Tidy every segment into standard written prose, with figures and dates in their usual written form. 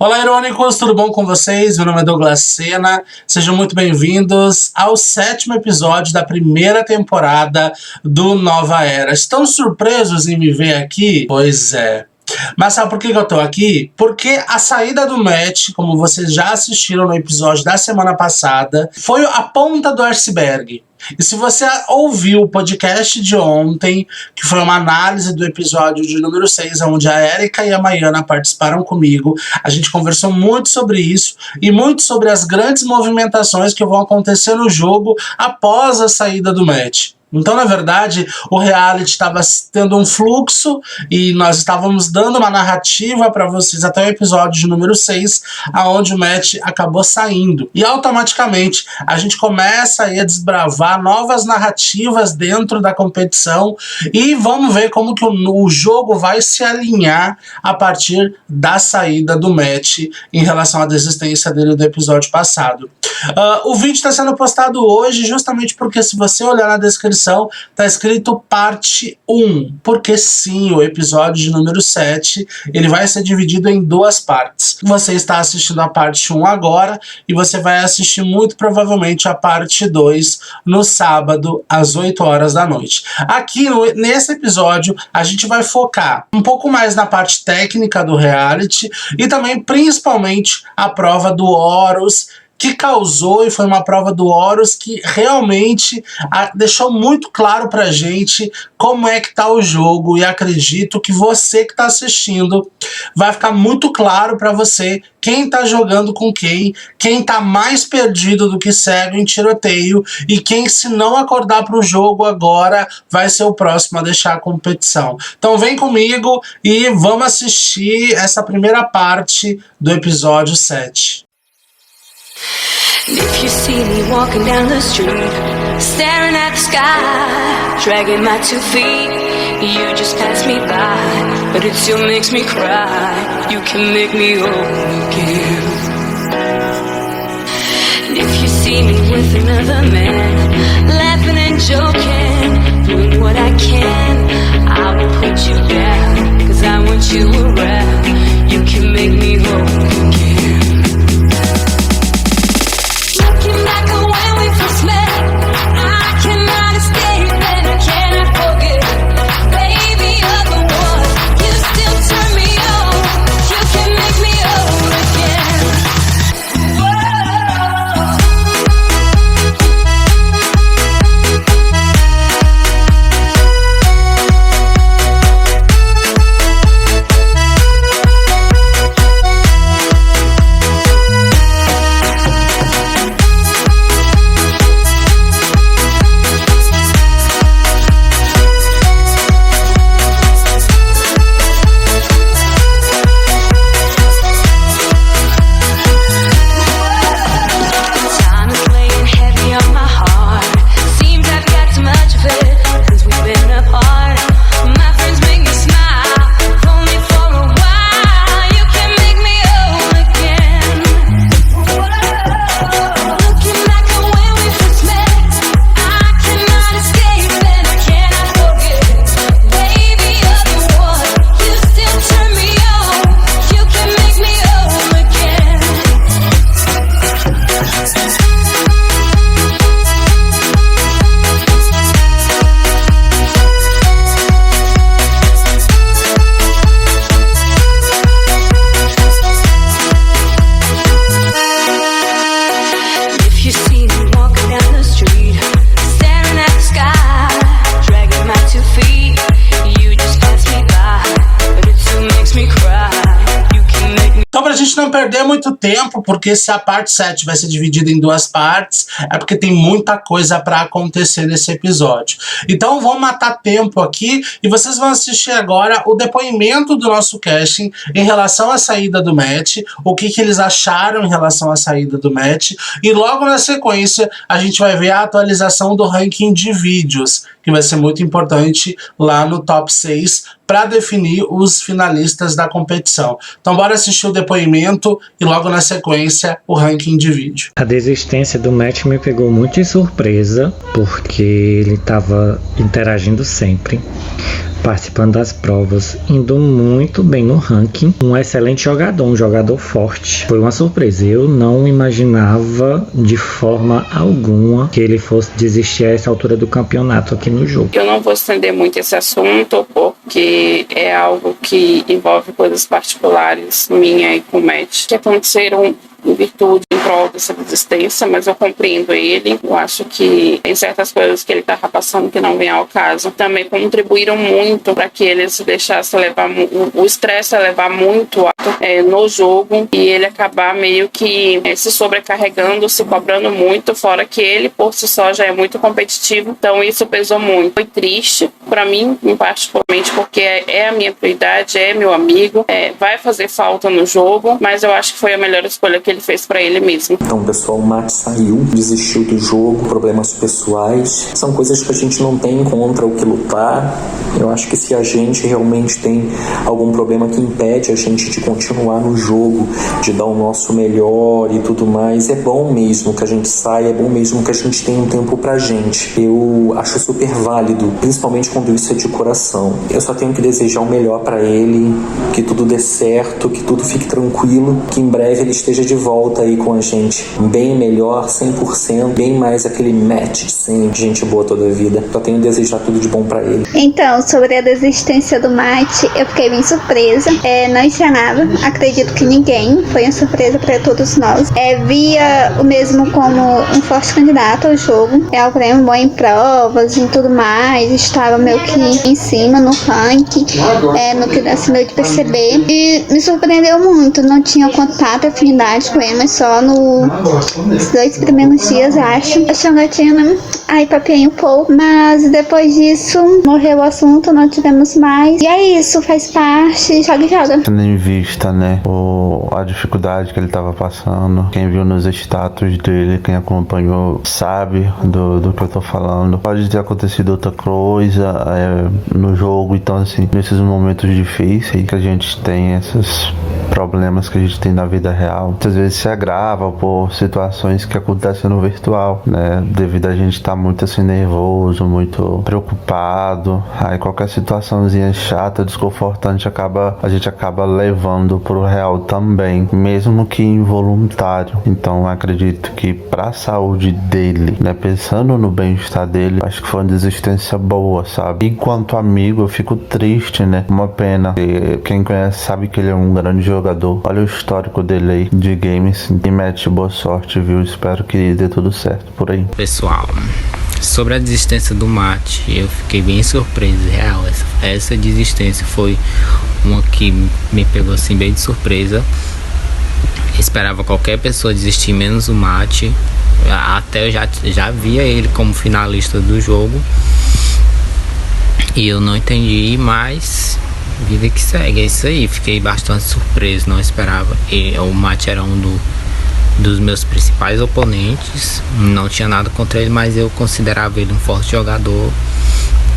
Olá, irônicos, tudo bom com vocês? Meu nome é Douglas Sena, sejam muito bem-vindos ao 7º episódio da primeira temporada do Nova Era. Estão surpresos em me ver aqui? Pois é. Mas sabe por que eu tô aqui? Porque a saída do Matt, como vocês já assistiram no episódio da semana passada, foi a ponta do iceberg. E se você ouviu o podcast de ontem, que foi uma análise do episódio de número 6, onde a Erika e a Maiana participaram comigo, a gente conversou muito sobre isso e muito sobre as grandes movimentações que vão acontecer no jogo após a saída do Matt. Então, na verdade, o reality estava tendo um fluxo e nós estávamos dando uma narrativa para vocês até o episódio de número 6, aonde o Matt acabou saindo. E automaticamente a gente começa aí a desbravar novas narrativas dentro da competição e vamos ver como que o jogo vai se alinhar a partir da saída do Matt em relação à desistência dele do episódio passado. O vídeo está sendo postado hoje justamente porque, se você olhar na descrição, tá escrito parte 1, porque sim, o episódio de número 7 ele vai ser dividido em 2 partes. Você está assistindo a parte 1 agora e você vai assistir muito provavelmente a parte 2 no sábado às 8 horas da noite. Aqui nesse episódio a gente vai focar um pouco mais na parte técnica do reality e também principalmente a prova do Horus, que causou, e foi uma prova do Horus que realmente deixou muito claro pra gente como é que tá o jogo, e acredito que você que tá assistindo vai ficar muito claro pra você quem tá jogando com quem tá mais perdido do que cego em tiroteio, e quem, se não acordar pro jogo agora, vai ser o próximo a deixar a competição. Então vem comigo e vamos assistir essa primeira parte do episódio 7. If you see me walking down the street, staring at the sky, dragging my 2 feet, you just pass me by, but it still makes me cry. You can make me whole again. And if you see me with another man, laughing and joking, doing what I can, I will put you down, 'cause I want you around. You can make me whole again. Não perder muito tempo, porque se a parte 7 vai ser dividida em 2 partes, é porque tem muita coisa para acontecer nesse episódio. Então vamos matar tempo aqui e vocês vão assistir agora o depoimento do nosso casting em relação à saída do Matt, o que eles acharam em relação à saída do Matt, e logo na sequência a gente vai ver a atualização do ranking de vídeos, que vai ser muito importante lá no top 6 para definir os finalistas da competição. Então bora assistir o depoimento e logo na sequência o ranking de vídeo. A desistência do Matt me pegou muito de surpresa, porque ele estava interagindo sempre. participando das provas, indo muito bem no ranking, um excelente jogador, um jogador forte. Foi uma surpresa, eu não imaginava de forma alguma que ele fosse desistir a essa altura do campeonato aqui no jogo. Eu não vou estender muito esse assunto, porque é algo que envolve coisas particulares minha e com o Matt, que aconteceram em virtude, em prol dessa resistência, mas eu compreendo ele. Eu acho que tem certas coisas que ele estava passando que não vem ao caso. Também contribuíram muito para que ele se deixasse levar, o estresse levar muito no jogo e ele acabar meio que se sobrecarregando, se cobrando muito, fora que ele por si só já é muito competitivo, então isso pesou muito. Foi triste para mim, particularmente, porque é a minha prioridade, é meu amigo, vai fazer falta no jogo, mas eu acho que foi a melhor escolha que ele fez para ele mesmo. Então, pessoal, o Matt saiu, desistiu do jogo, problemas pessoais, são coisas que a gente não tem contra o que lutar. Eu acho que se a gente realmente tem algum problema que impede a gente de continuar no jogo, de dar o nosso melhor e tudo mais, é bom mesmo que a gente saia, é bom mesmo que a gente tenha um tempo pra gente. Eu acho super válido, principalmente quando isso é de coração. Eu só tenho que desejar o melhor pra ele, que tudo dê certo, que tudo fique tranquilo, que em breve ele esteja de volta aí com a gente, bem melhor, 100%, bem mais aquele match de sempre, gente boa toda a vida. Só tenho a desejar tudo de bom pra ele. Então, sobre a desistência do Matt, eu fiquei bem surpresa. Não esperava, acredito que ninguém, foi uma surpresa para todos nós. Via o mesmo como um forte candidato ao jogo, é um prêmio bom em provas e tudo mais, estava meio que em cima no ranking, no que assim deu de perceber, e me surpreendeu muito. Não tinha contato, afinidade com ele, mas só nos 2 primeiros dias, acho. Achei um gatinho, né? Aí papiei um pouco, mas depois disso morreu o assunto, não tivemos mais. E é isso, faz parte, joga. Tendo em vista, né, a dificuldade que ele tava passando, quem viu nos status dele, quem acompanhou, sabe do que eu tô falando. Pode ter acontecido outra coisa no jogo, então assim, nesses momentos difíceis que a gente tem, esses problemas que a gente tem na vida real, muitas vezes se agrava por situações que acontecem no virtual, né, devido a gente estar muito assim nervoso, muito preocupado, aí qualquer situaçãozinha chata, desconfortante, a gente acaba levando pro real também, mesmo que involuntário. Então acredito que pra saúde dele, né, pensando no bem-estar dele, acho que foi uma desistência boa, sabe? Enquanto amigo eu fico triste, né, uma pena. E quem conhece sabe que ele é um grande jogador, olha o histórico dele aí de games. E Matt, boa sorte, viu? Espero que dê tudo certo por aí. Pessoal, sobre a desistência do Matt, eu fiquei bem surpreso, real. Essa desistência foi uma que me pegou assim bem de surpresa. Esperava qualquer pessoa desistir, menos o Matt. Até eu já via ele como finalista do jogo e eu não entendi, mas vida que segue, é isso aí. Fiquei bastante surpreso, não esperava. O Matt era dos meus principais oponentes, não tinha nada contra ele, mas eu considerava ele um forte jogador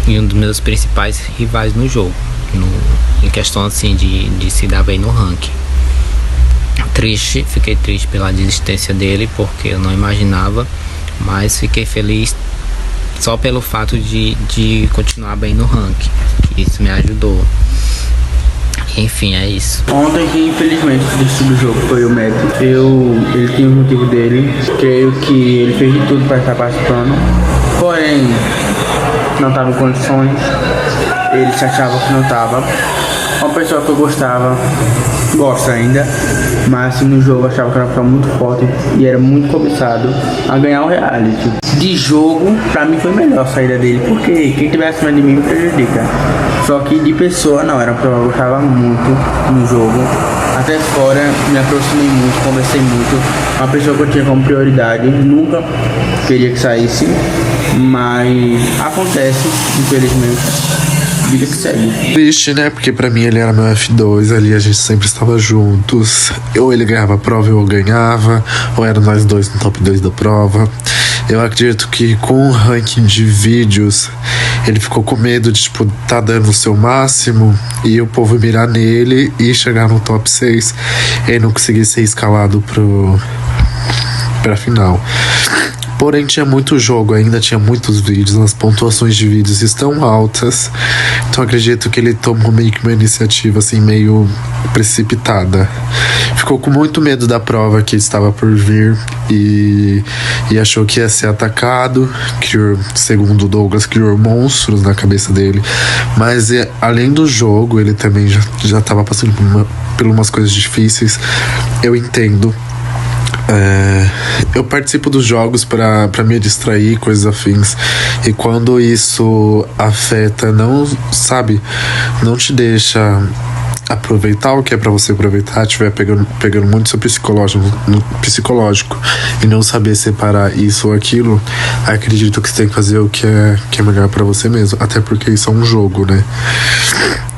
e um dos meus principais rivais no jogo, em questão assim de se dar bem no ranking. Fiquei triste pela desistência dele, porque eu não imaginava, mas fiquei feliz só pelo fato de continuar bem no ranking, isso me ajudou. Enfim, é isso. Ontem que infelizmente desistiu do jogo foi o Matt. Ele tinha um motivo dele. Creio que ele fez de tudo para estar participando. Porém, não estava em condições. Ele se achava que não estava. Uma pessoa que eu gostava, gosto ainda, mas assim, no jogo eu achava que era uma pessoa muito forte e era muito cobiçado a ganhar o reality. De jogo, pra mim foi melhor a saída dele, porque quem tivesse acima de mim me prejudica. Só que de pessoa não, era uma pessoa que eu gostava muito no jogo. Até fora, me aproximei muito, conversei muito. Uma pessoa que eu tinha como prioridade, nunca queria que saísse, mas acontece, infelizmente. Vida que segue. Triste, né? Porque pra mim ele era meu F2, ali a gente sempre estava juntos. Ou ele ganhava a prova ou eu ganhava, ou era nós dois no top 2 da prova. Eu acredito que com o ranking de vídeos ele ficou com medo de, tipo, tá dando o seu máximo e o povo mirar nele e chegar no top 6 e não conseguir ser escalado pra final. Porém, tinha muito jogo, ainda tinha muitos vídeos, as pontuações de vídeos estão altas. Então acredito que ele tomou meio que uma iniciativa assim, meio precipitada. Ficou com muito medo da prova que estava por vir e achou que ia ser atacado, segundo Douglas, criou monstros na cabeça dele. Mas além do jogo, ele também já estava passando por umas coisas difíceis. Eu entendo. Eu participo dos jogos para me distrair, coisas afins. E quando isso afeta, não te deixa aproveitar o que é pra você aproveitar, estiver pegando muito seu psicológico e não saber separar isso ou aquilo, acredito que você tem que fazer o que é melhor pra você mesmo. Até porque isso é um jogo, né?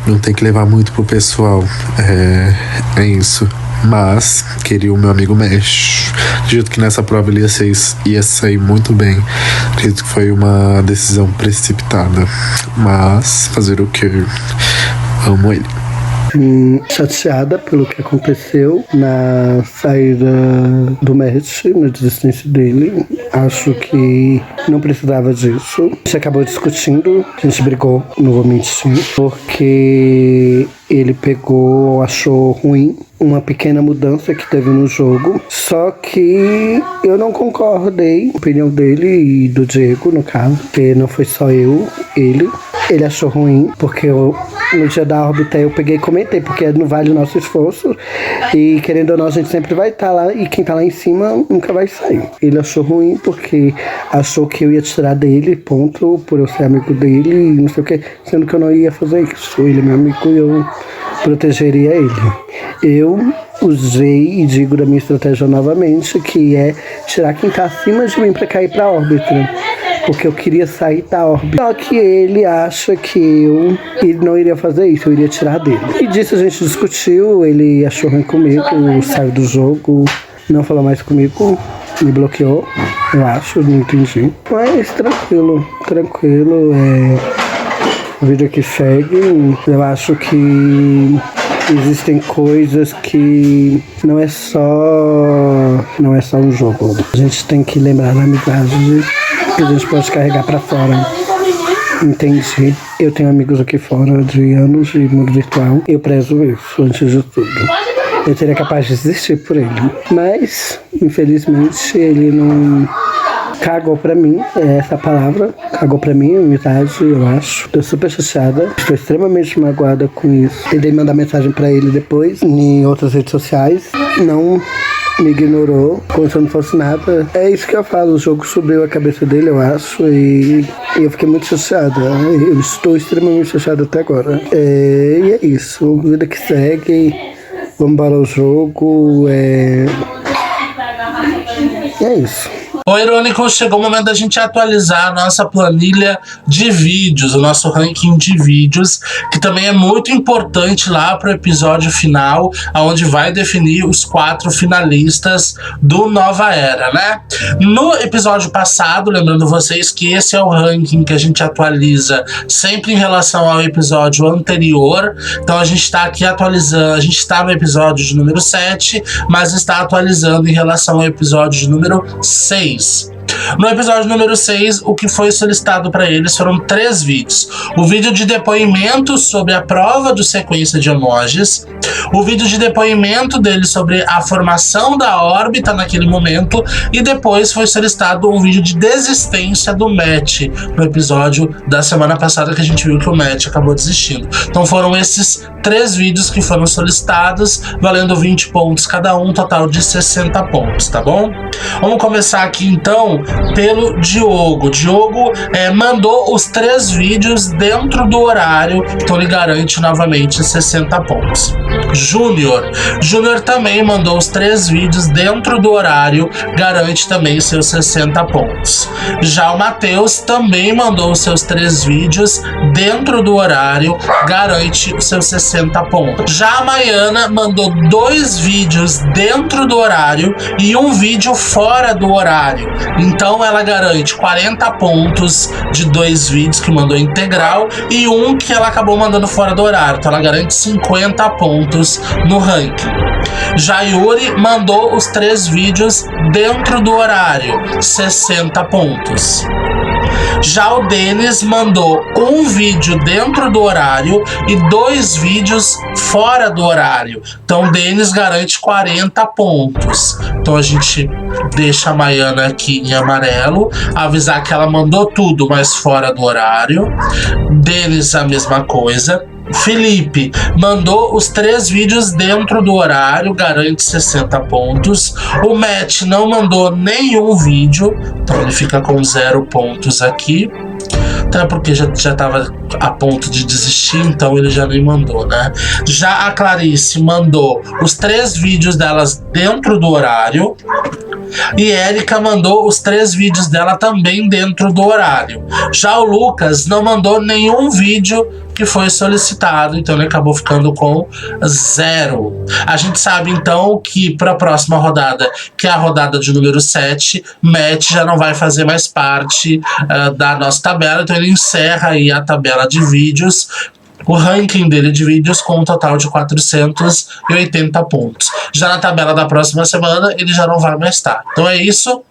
Não tem que levar muito pro pessoal. É isso. Mas queria o meu amigo Mesh. Acredito que nessa prova ele ia sair muito bem. Acredito que foi uma decisão precipitada. Mas fazer o que? Amo ele. Chateada pelo que aconteceu na saída do Matt, na desistência dele. Acho que não precisava disso. A gente acabou discutindo, a gente brigou, não vou mentir, porque ele achou ruim uma pequena mudança que teve no jogo. Só que eu não concordei com a opinião dele e do Diego, no caso, porque não foi só ele achou ruim, porque no dia da órbita eu peguei e comentei, porque não vale o nosso esforço e querendo ou não a gente sempre vai estar lá e quem tá lá em cima nunca vai sair. Ele achou ruim porque achou que eu ia tirar dele, ponto, por eu ser amigo dele e não sei o que, sendo que eu não ia fazer isso. Ele é meu amigo e eu protegeria ele. Eu usei e digo da minha estratégia novamente, que é tirar quem tá acima de mim pra cair pra órbita, porque eu queria sair da órbita. Só que ele acha que ele não iria fazer isso, eu iria tirar dele. E disso a gente discutiu, ele achou ruim comigo, saiu do jogo, não falou mais comigo, me bloqueou, eu acho, não entendi. Mas tranquilo, o vídeo que segue. Eu acho que existem coisas que não é só um jogo. A gente tem que lembrar da amizade que a gente pode carregar pra fora. Entendi. Eu tenho amigos aqui fora de anos de mundo virtual. Eu prezo isso antes de tudo. Eu seria capaz de desistir por ele. Mas, infelizmente, ele não cagou pra mim, é essa palavra. Cagou pra mim, amizade, eu acho. Tô super chateada. Estou extremamente magoada com isso. Tentei mandar mensagem pra ele depois, em outras redes sociais. Não me ignorou, como se eu não fosse nada. É isso que eu falo, o jogo subiu a cabeça dele, eu acho, e eu fiquei muito chateada. Eu estou extremamente chateada até agora. E é isso, vida que segue, vamos para o jogo, é isso. Ô, Irônico, chegou o momento da gente atualizar a nossa planilha de vídeos, o nosso ranking de vídeos, que também é muito importante lá para o episódio final, onde vai definir os 4 finalistas do Nova Era, né? No episódio passado, lembrando vocês que esse é o ranking que a gente atualiza sempre em relação ao episódio anterior, então a gente está aqui atualizando, a gente está no episódio de número 7, mas está atualizando em relação ao episódio de número 6. No episódio número 6, o que foi solicitado para eles foram 3 vídeos. O vídeo de depoimento sobre a prova de sequência de emojis, o vídeo de depoimento dele sobre a formação da órbita naquele momento, e depois foi solicitado um vídeo de desistência do Matt, no episódio da semana passada que a gente viu que o Matt acabou desistindo. Então foram esses 3 vídeos que foram solicitados, valendo 20 pontos cada um, total de 60 pontos, tá bom? Vamos começar aqui então pelo Diogo. Diogo mandou os 3 vídeos dentro do horário, então ele garante novamente 60 pontos. Júnior também mandou os 3 vídeos dentro do horário, garante também seus 60 pontos. Já o Matheus também mandou os seus 3 vídeos dentro do horário, garante os seus 60 pontos. Já a Maiana mandou 2 vídeos dentro do horário e um vídeo fora do horário, Então ela garante 40 pontos de 2 vídeos que mandou integral e um que ela acabou mandando fora do horário. Então ela garante 50 pontos no ranking. Já Yuri mandou os 3 vídeos dentro do horário, 60 pontos. Já o Denis mandou um vídeo dentro do horário e 2 vídeos fora do horário. Então o Denis garante 40 pontos. Então a gente deixa a Maiana aqui em amarelo, avisar que ela mandou tudo, mas fora do horário. Denis a mesma coisa. Felipe mandou os 3 vídeos dentro do horário, garante 60 pontos. O Matt não mandou nenhum vídeo, então ele fica com 0 pontos aqui. Até porque já estava a ponto de desistir, então ele já nem mandou, né? Já a Clarice mandou os 3 vídeos delas dentro do horário. E Érica mandou os 3 vídeos dela também dentro do horário. Já o Lucas não mandou nenhum vídeo que foi solicitado, então ele acabou ficando com 0. A gente sabe então que para a próxima rodada, que é a rodada de número 7, Matt já não vai fazer mais parte da nossa tabela, então ele encerra aí a tabela de vídeos, o ranking dele de vídeos com um total de 480 pontos. Já na tabela da próxima semana ele já não vai mais estar. Então é isso,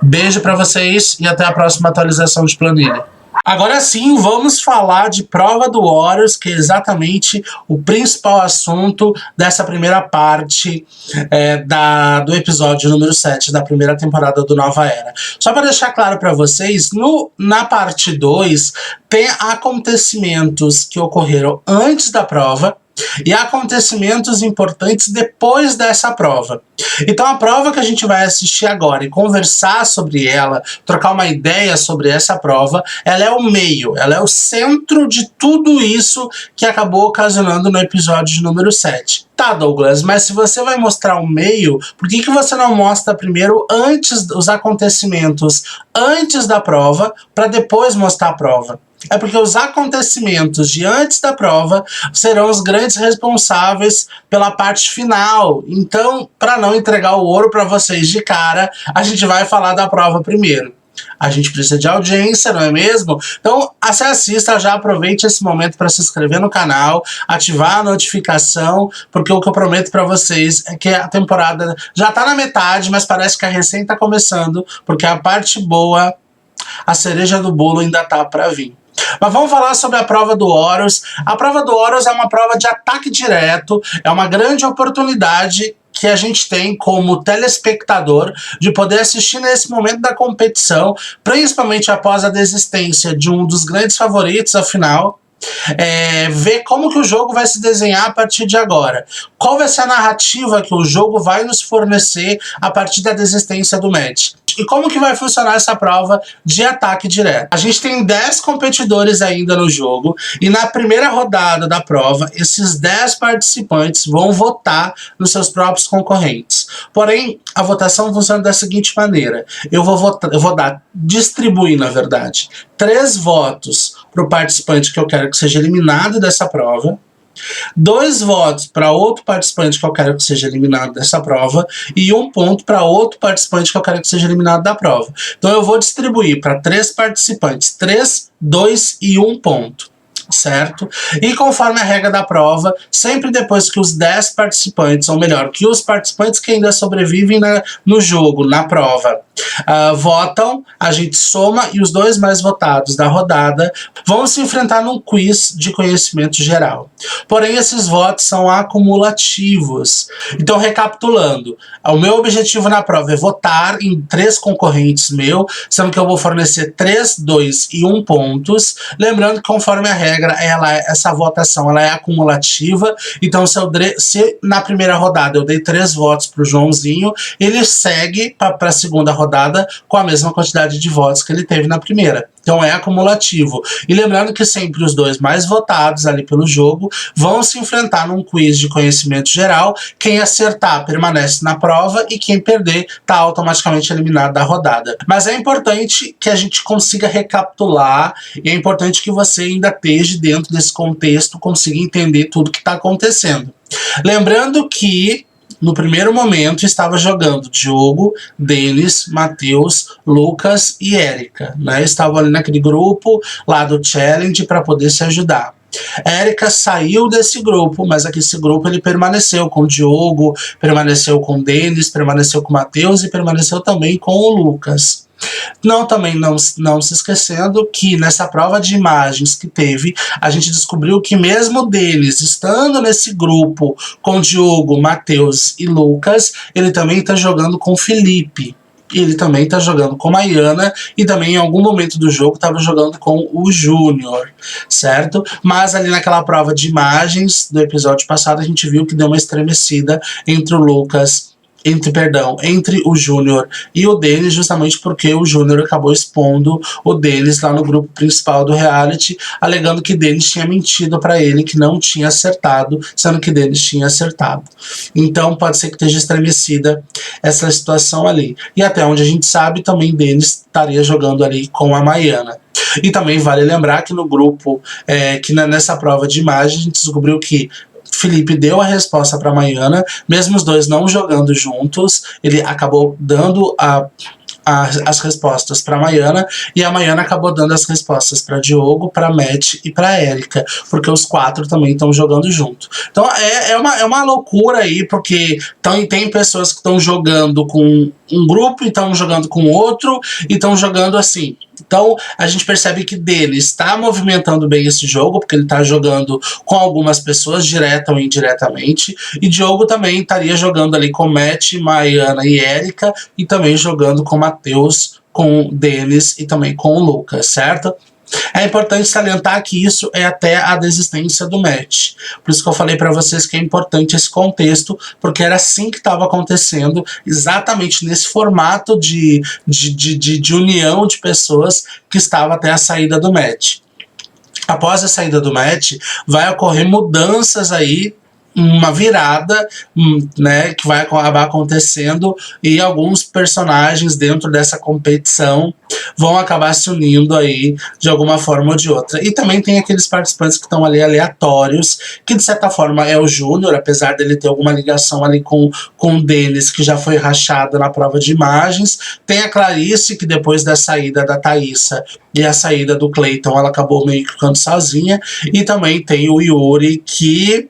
beijo para vocês e até a próxima atualização de planilha. Agora sim, vamos falar de prova do Warriors, que é exatamente o principal assunto dessa primeira parte do episódio número 7 da primeira temporada do Nova Era. Só para deixar claro para vocês, na parte 2 tem acontecimentos que ocorreram antes da prova e acontecimentos importantes depois dessa prova. Então a prova que a gente vai assistir agora e conversar sobre ela, trocar uma ideia sobre essa prova, ela é o meio, ela é o centro de tudo isso que acabou ocasionando no episódio de número 7. Tá, Douglas, mas se você vai mostrar o meio, por que você não mostra primeiro os acontecimentos antes da prova, para depois mostrar a prova? É porque os acontecimentos de antes da prova serão os grandes responsáveis pela parte final. Então, para não entregar o ouro para vocês de cara, a gente vai falar da prova primeiro. A gente precisa de audiência, não é mesmo? Então, você assista, já aproveite esse momento para se inscrever no canal, ativar a notificação, porque o que eu prometo para vocês é que a temporada já tá na metade, mas parece que a recém tá começando, porque a parte boa, a cereja do bolo ainda tá para vir. Mas vamos falar sobre a prova do Horus. A prova do Horus é uma prova de ataque direto, é uma grande oportunidade que a gente tem como telespectador de poder assistir nesse momento da competição, principalmente após a desistência de um dos grandes favoritos, afinal, ver como que o jogo vai se desenhar a partir de agora. Qual vai ser a narrativa que o jogo vai nos fornecer a partir da desistência do Matt? E como que vai funcionar essa prova de ataque direto? A gente tem 10 competidores ainda no jogo e na primeira rodada da prova, esses 10 participantes vão votar nos seus próprios concorrentes. Porém, a votação funciona da seguinte maneira. Eu vou distribuir, na verdade, 3 votos para o participante que eu quero que seja eliminado dessa prova, 2 votos para outro participante que eu quero que seja eliminado dessa prova e 1 ponto para outro participante que eu quero que seja eliminado da prova. Então eu vou distribuir para 3 participantes 3, 2 e 1 ponto. Certo? E conforme a regra da prova, sempre depois que os 10 participantes, ou melhor, que os participantes que ainda sobrevivem no jogo, na prova, votam, a gente soma e os 2 mais votados da rodada vão se enfrentar num quiz de conhecimento geral. Porém, esses votos são acumulativos. Então, recapitulando, o meu objetivo na prova é votar em 3 concorrentes meus, sendo que eu vou fornecer 3, 2 e 1 pontos. Lembrando que conforme a regra, essa votação ela é acumulativa, então se na primeira rodada eu dei 3 votos para o Joãozinho, ele segue para a segunda rodada com a mesma quantidade de votos que ele teve na primeira. Então é acumulativo. E lembrando que sempre os 2 mais votados ali pelo jogo vão se enfrentar num quiz de conhecimento geral. Quem acertar permanece na prova e quem perder está automaticamente eliminado da rodada. Mas é importante que a gente consiga recapitular e é importante que você ainda esteja dentro desse contexto, consiga entender tudo que está acontecendo. Lembrando que no primeiro momento, estava jogando Diogo, Denis, Matheus, Lucas e Érica, né? Estavam ali naquele grupo lá do Challenge para poder se ajudar. Érica saiu desse grupo, mas aqui esse grupo ele permaneceu com o Diogo, permaneceu com o Denis, permaneceu com o Matheus e permaneceu também com o Lucas. Também não se esquecendo que nessa prova de imagens que teve, a gente descobriu que mesmo Denis estando nesse grupo com Diogo, Matheus e Lucas, ele também está jogando com Felipe. Ele também está jogando com Maiana e também em algum momento do jogo estava jogando com o Júnior, certo? Mas ali naquela prova de imagens do episódio passado a gente viu que deu uma estremecida entre o Lucas entre o Júnior e o Denis, justamente porque o Júnior acabou expondo o Denis lá no grupo principal do reality, alegando que Denis tinha mentido para ele, que não tinha acertado, sendo que Denis tinha acertado. Então pode ser que esteja estremecida essa situação ali. E até onde a gente sabe, também Denis estaria jogando ali com a Maiana. E também vale lembrar que no grupo, que nessa prova de imagem, a gente descobriu que Felipe deu a resposta para Maiana, mesmo os dois não jogando juntos, ele acabou dando as respostas para Maiana e a Maiana acabou dando as respostas para Diogo, para Matt e para Érica, porque os 4 também estão jogando junto. Então é uma loucura aí, porque tem pessoas que estão jogando com um grupo e estão jogando com outro e estão jogando assim. Então a gente percebe que Denis está movimentando bem esse jogo, porque ele está jogando com algumas pessoas, direta ou indiretamente, e Diogo também estaria jogando ali com Matt, Maiana e Érica, e também jogando com Matheus, com Denis e também com o Lucas, certo? É importante salientar que isso é até a desistência do match. Por isso que eu falei para vocês que é importante esse contexto, porque era assim que estava acontecendo, exatamente nesse formato de união de pessoas que estava até a saída do match. Após a saída do match, vai ocorrer mudanças aí, uma virada, né, que vai acabar acontecendo, e alguns personagens dentro dessa competição vão acabar se unindo aí de alguma forma ou de outra. E também tem aqueles participantes que estão ali aleatórios, que de certa forma é o Júnior, apesar dele ter alguma ligação ali com o Denis, que já foi rachado na prova de imagens. Tem a Clarice, que depois da saída da Thaísa e a saída do Clayton, ela acabou meio que ficando sozinha. E também tem o Yuri, que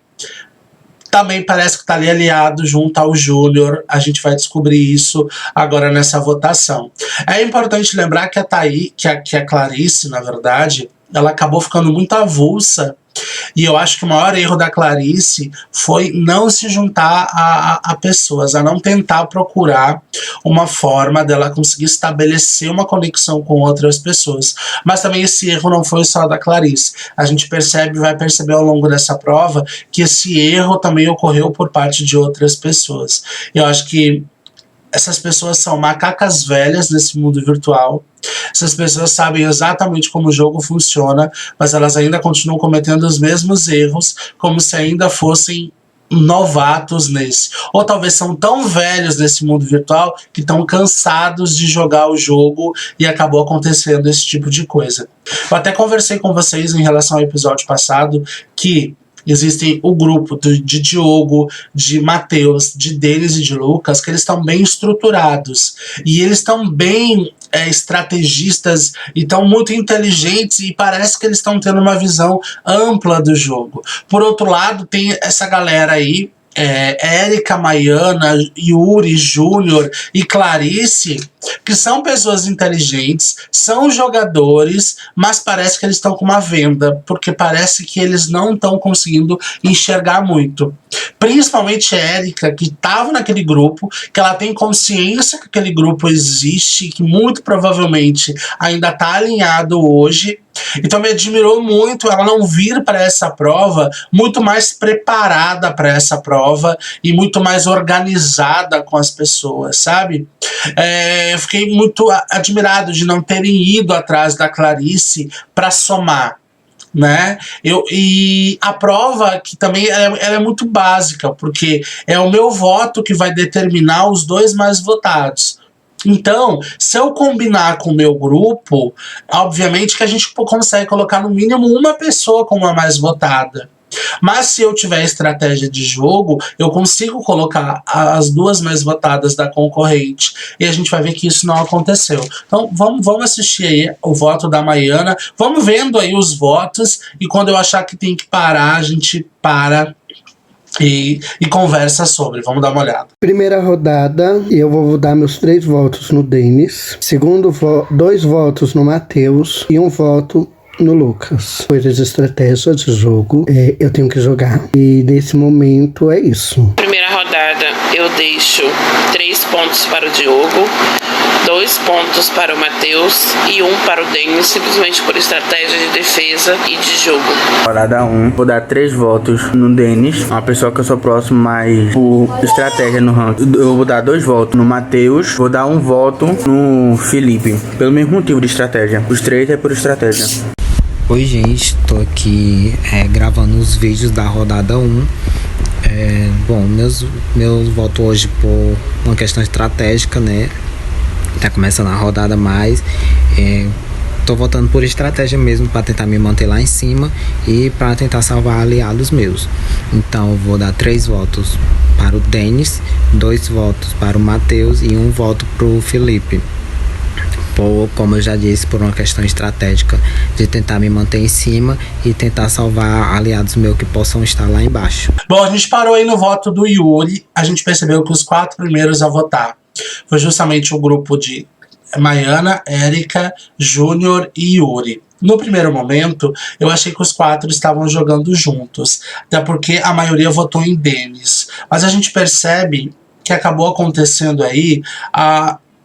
também parece que está ali aliado junto ao Júnior. A gente vai descobrir isso agora nessa votação. É importante lembrar que a Clarice, na verdade, ela acabou ficando muito avulsa. E eu acho que o maior erro da Clarice foi não se juntar a pessoas, a não tentar procurar uma forma dela conseguir estabelecer uma conexão com outras pessoas. Mas também esse erro não foi só da Clarice. A gente vai perceber ao longo dessa prova que esse erro também ocorreu por parte de outras pessoas. Eu acho que essas pessoas são macacas velhas nesse mundo virtual. Essas pessoas sabem exatamente como o jogo funciona, mas elas ainda continuam cometendo os mesmos erros, como se ainda fossem novatos nesse. Ou talvez são tão velhos nesse mundo virtual que estão cansados de jogar o jogo e acabou acontecendo esse tipo de coisa. Eu até conversei com vocês em relação ao episódio passado que existem o grupo de Diogo, de Matheus, de Denis e de Lucas, que eles estão bem estruturados. E eles estão bem estrategistas e estão muito inteligentes e parece que eles estão tendo uma visão ampla do jogo. Por outro lado, tem essa galera aí, Érica, Maiana, Yuri, Júnior e Clarice, que são pessoas inteligentes, são jogadores, mas parece que eles estão com uma venda, porque parece que eles não estão conseguindo enxergar muito. Principalmente a Érica, que estava naquele grupo, que ela tem consciência que aquele grupo existe, que muito provavelmente ainda está alinhado hoje. Então me admirou muito ela não vir para essa prova muito mais preparada para essa prova e muito mais organizada com as pessoas, sabe? Eu fiquei muito admirado de não terem ido atrás da Clarice para somar, né? E a prova que também ela é muito básica, porque é o meu voto que vai determinar os 2 mais votados. Então, se eu combinar com o meu grupo, obviamente que a gente consegue colocar no mínimo uma pessoa como a mais votada. Mas se eu tiver estratégia de jogo, eu consigo colocar as duas mais votadas da concorrente. E a gente vai ver que isso não aconteceu. Então vamos assistir aí o voto da Maiana. Vamos vendo aí os votos. E quando eu achar que tem que parar, a gente para e conversa sobre. Vamos dar uma olhada. Primeira rodada, eu vou dar meus 3 votos no Denis. Segundo, 2 votos no Matheus e 1 voto no Lucas. Coisas de estratégia de jogo, eu tenho que jogar. E nesse momento é isso. Primeira rodada, eu deixo 3 pontos para o Diogo, 2 pontos para o Matheus e 1 para o Denis, simplesmente por estratégia de defesa e de jogo. Rodada 1, vou dar 3 votos no Denis, uma pessoa que eu sou próximo, mas por estratégia no ranking. Eu vou dar 2 votos no Matheus, vou dar 1 voto no Felipe, pelo mesmo motivo de estratégia. Os 3 é por estratégia. Oi gente, tô aqui gravando os vídeos da rodada 1. Bom, meus votos hoje por uma questão estratégica, né? Tá começando a rodada mais. Tô votando por estratégia mesmo, para tentar me manter lá em cima e para tentar salvar aliados meus. Então eu vou dar 3 votos para o Denis, 2 votos para o Matheus e 1 voto pro Felipe. Como eu já disse, por uma questão estratégica de tentar me manter em cima e tentar salvar aliados meus que possam estar lá embaixo. Bom, a gente parou aí no voto do Yuri. A gente percebeu que os 4 primeiros a votar foi justamente o grupo de Maiana, Érica, Júnior e Yuri. No primeiro momento, eu achei que os 4 estavam jogando juntos, até porque a maioria votou em Denis. Mas a gente percebe que acabou acontecendo aí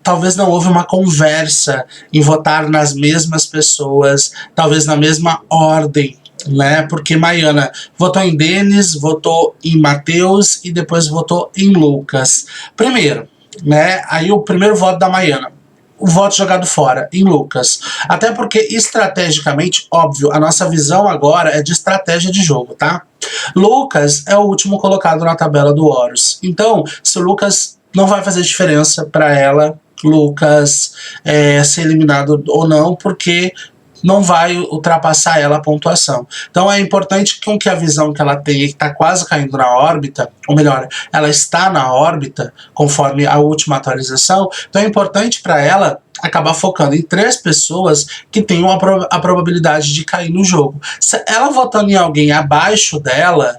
talvez não houve uma conversa em votar nas mesmas pessoas, talvez na mesma ordem, né? Porque Maiana votou em Denis, votou em Matheus e depois votou em Lucas. Primeiro, né? Aí o primeiro voto da Maiana, o voto jogado fora, em Lucas. Até porque, estrategicamente, óbvio, a nossa visão agora é de estratégia de jogo, tá? Lucas é o último colocado na tabela do Horus. Então, se o Lucas não vai fazer diferença para ela, Lucas ser eliminado ou não, porque não vai ultrapassar ela a pontuação. Então é importante que a visão que ela tem, que está quase caindo na órbita, ou melhor, ela está na órbita, conforme a última atualização, então é importante para ela acabar focando em 3 pessoas que tenham a probabilidade de cair no jogo. Se ela votando em alguém abaixo dela,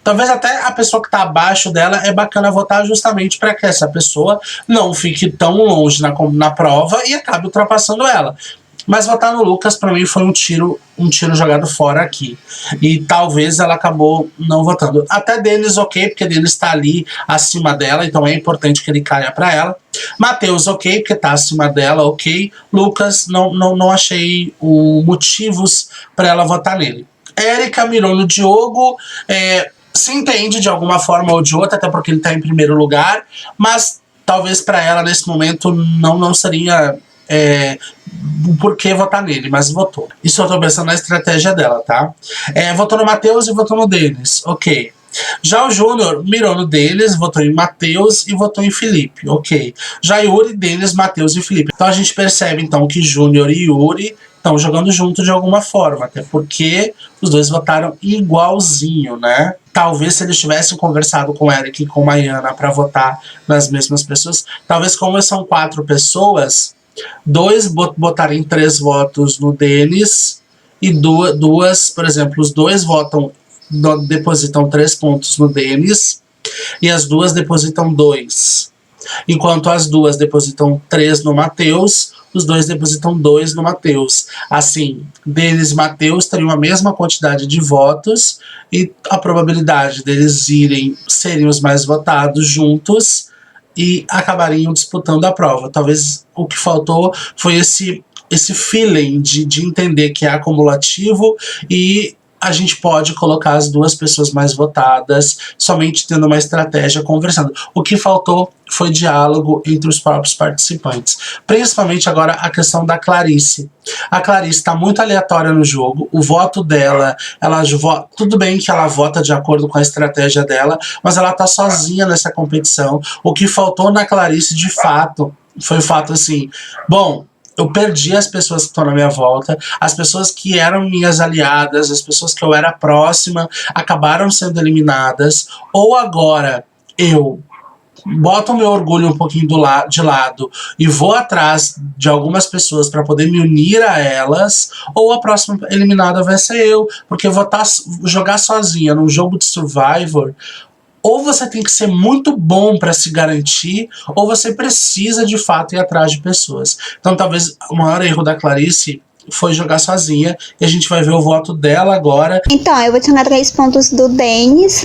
talvez até a pessoa que está abaixo dela é bacana votar justamente para que essa pessoa não fique tão longe na prova e acabe ultrapassando ela. Mas votar no Lucas para mim foi um tiro jogado fora aqui. E talvez ela acabou não votando. Até Denis ok, porque Denis está ali acima dela, então é importante que ele caia para ela. Matheus ok, porque está acima dela, ok. Lucas não achei motivos para ela votar nele. Érica mirou no Diogo, se entende de alguma forma ou de outra, até porque ele está em primeiro lugar, mas talvez para ela nesse momento não seria por que votar nele, mas votou. Isso eu tô pensando na estratégia dela, tá? Votou no Matheus e votou no Denis, ok. Já o Júnior mirou no Denis, votou em Matheus e votou em Felipe, ok. Já Yuri, Denis, Matheus e Felipe. Então a gente percebe então que Júnior e Yuri estão jogando junto de alguma forma, até porque os dois votaram igualzinho, né? Talvez se eles tivessem conversado com o Eric e com a Maiana para votar nas mesmas pessoas, talvez como são 4 pessoas, 2 botarem 3 votos no Denis e duas, por exemplo, os 2 depositam 3 pontos no Denis e as 2 depositam 2. Enquanto as 2 depositam 3 no Matheus, os 2 depositam 2 no Matheus. Assim, Denis e Matheus teriam a mesma quantidade de votos e a probabilidade deles serem os mais votados juntos e acabariam disputando a prova. Talvez o que faltou foi esse feeling de entender que é acumulativo e a gente pode colocar as 2 pessoas mais votadas somente tendo uma estratégia conversando. O que faltou foi diálogo entre os próprios participantes. Principalmente agora a questão da Clarice. A Clarice está muito aleatória no jogo. O voto dela, tudo bem que ela vota de acordo com a estratégia dela, mas ela está sozinha nessa competição. O que faltou na Clarice, de fato, foi o fato assim, bom, eu perdi as pessoas que estão na minha volta, as pessoas que eram minhas aliadas, as pessoas que eu era próxima, acabaram sendo eliminadas, ou agora eu boto o meu orgulho um pouquinho de lado e vou atrás de algumas pessoas para poder me unir a elas, ou a próxima eliminada vai ser eu, porque eu vou jogar sozinha num jogo de Survivor. Ou você tem que ser muito bom para se garantir, ou você precisa de fato ir atrás de pessoas. Então talvez o maior erro da Clarice foi jogar sozinha, e a gente vai ver o voto dela agora. Então, eu vou tirar 3 pontos do Denis,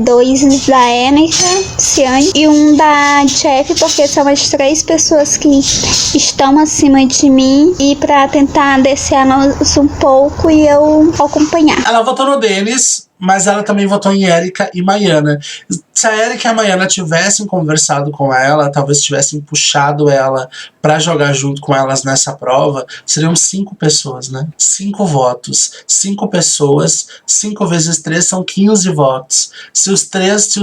2 da Enneka, Ciane, e 1 da Jeff, porque são as 3 pessoas que estão acima de mim, e pra tentar descer a nós um pouco e eu acompanhar. Ela votou no Denis, mas ela também votou em Erika e Maiana. Se a Erika e a Maiana tivessem conversado com ela, talvez tivessem puxado ela pra jogar junto com elas nessa prova, seriam 5 pessoas, né? 5 votos. 5 pessoas, 5 vezes 3 são 15 votos. Se os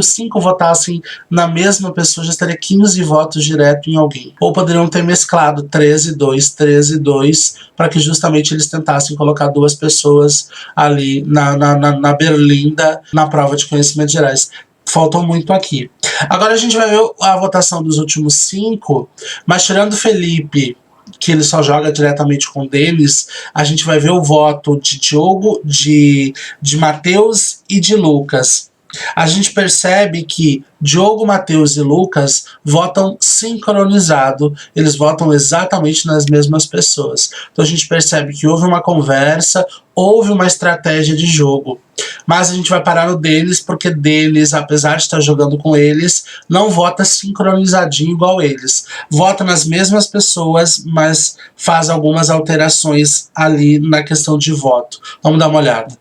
5 votassem na mesma pessoa, já estaria 15 votos direto em alguém. Ou poderiam ter mesclado 13 e 2, 13 e 2, para que justamente eles tentassem colocar 2 pessoas ali na berlinda na prova de conhecimentos gerais. Faltou muito aqui. Agora a gente vai ver a votação dos últimos 5, mas tirando o Felipe, que ele só joga diretamente com o Denis, a gente vai ver o voto de Diogo, de Matheus e de Lucas. A gente percebe que Diogo, Matheus e Lucas votam sincronizado, eles votam exatamente nas mesmas pessoas. Então a gente percebe que houve uma conversa, houve uma estratégia de jogo. Mas a gente vai parar no Denis, porque Denis, apesar de estar jogando com eles, não vota sincronizadinho igual eles. Vota nas mesmas pessoas, mas faz algumas alterações ali na questão de voto. Vamos dar uma olhada.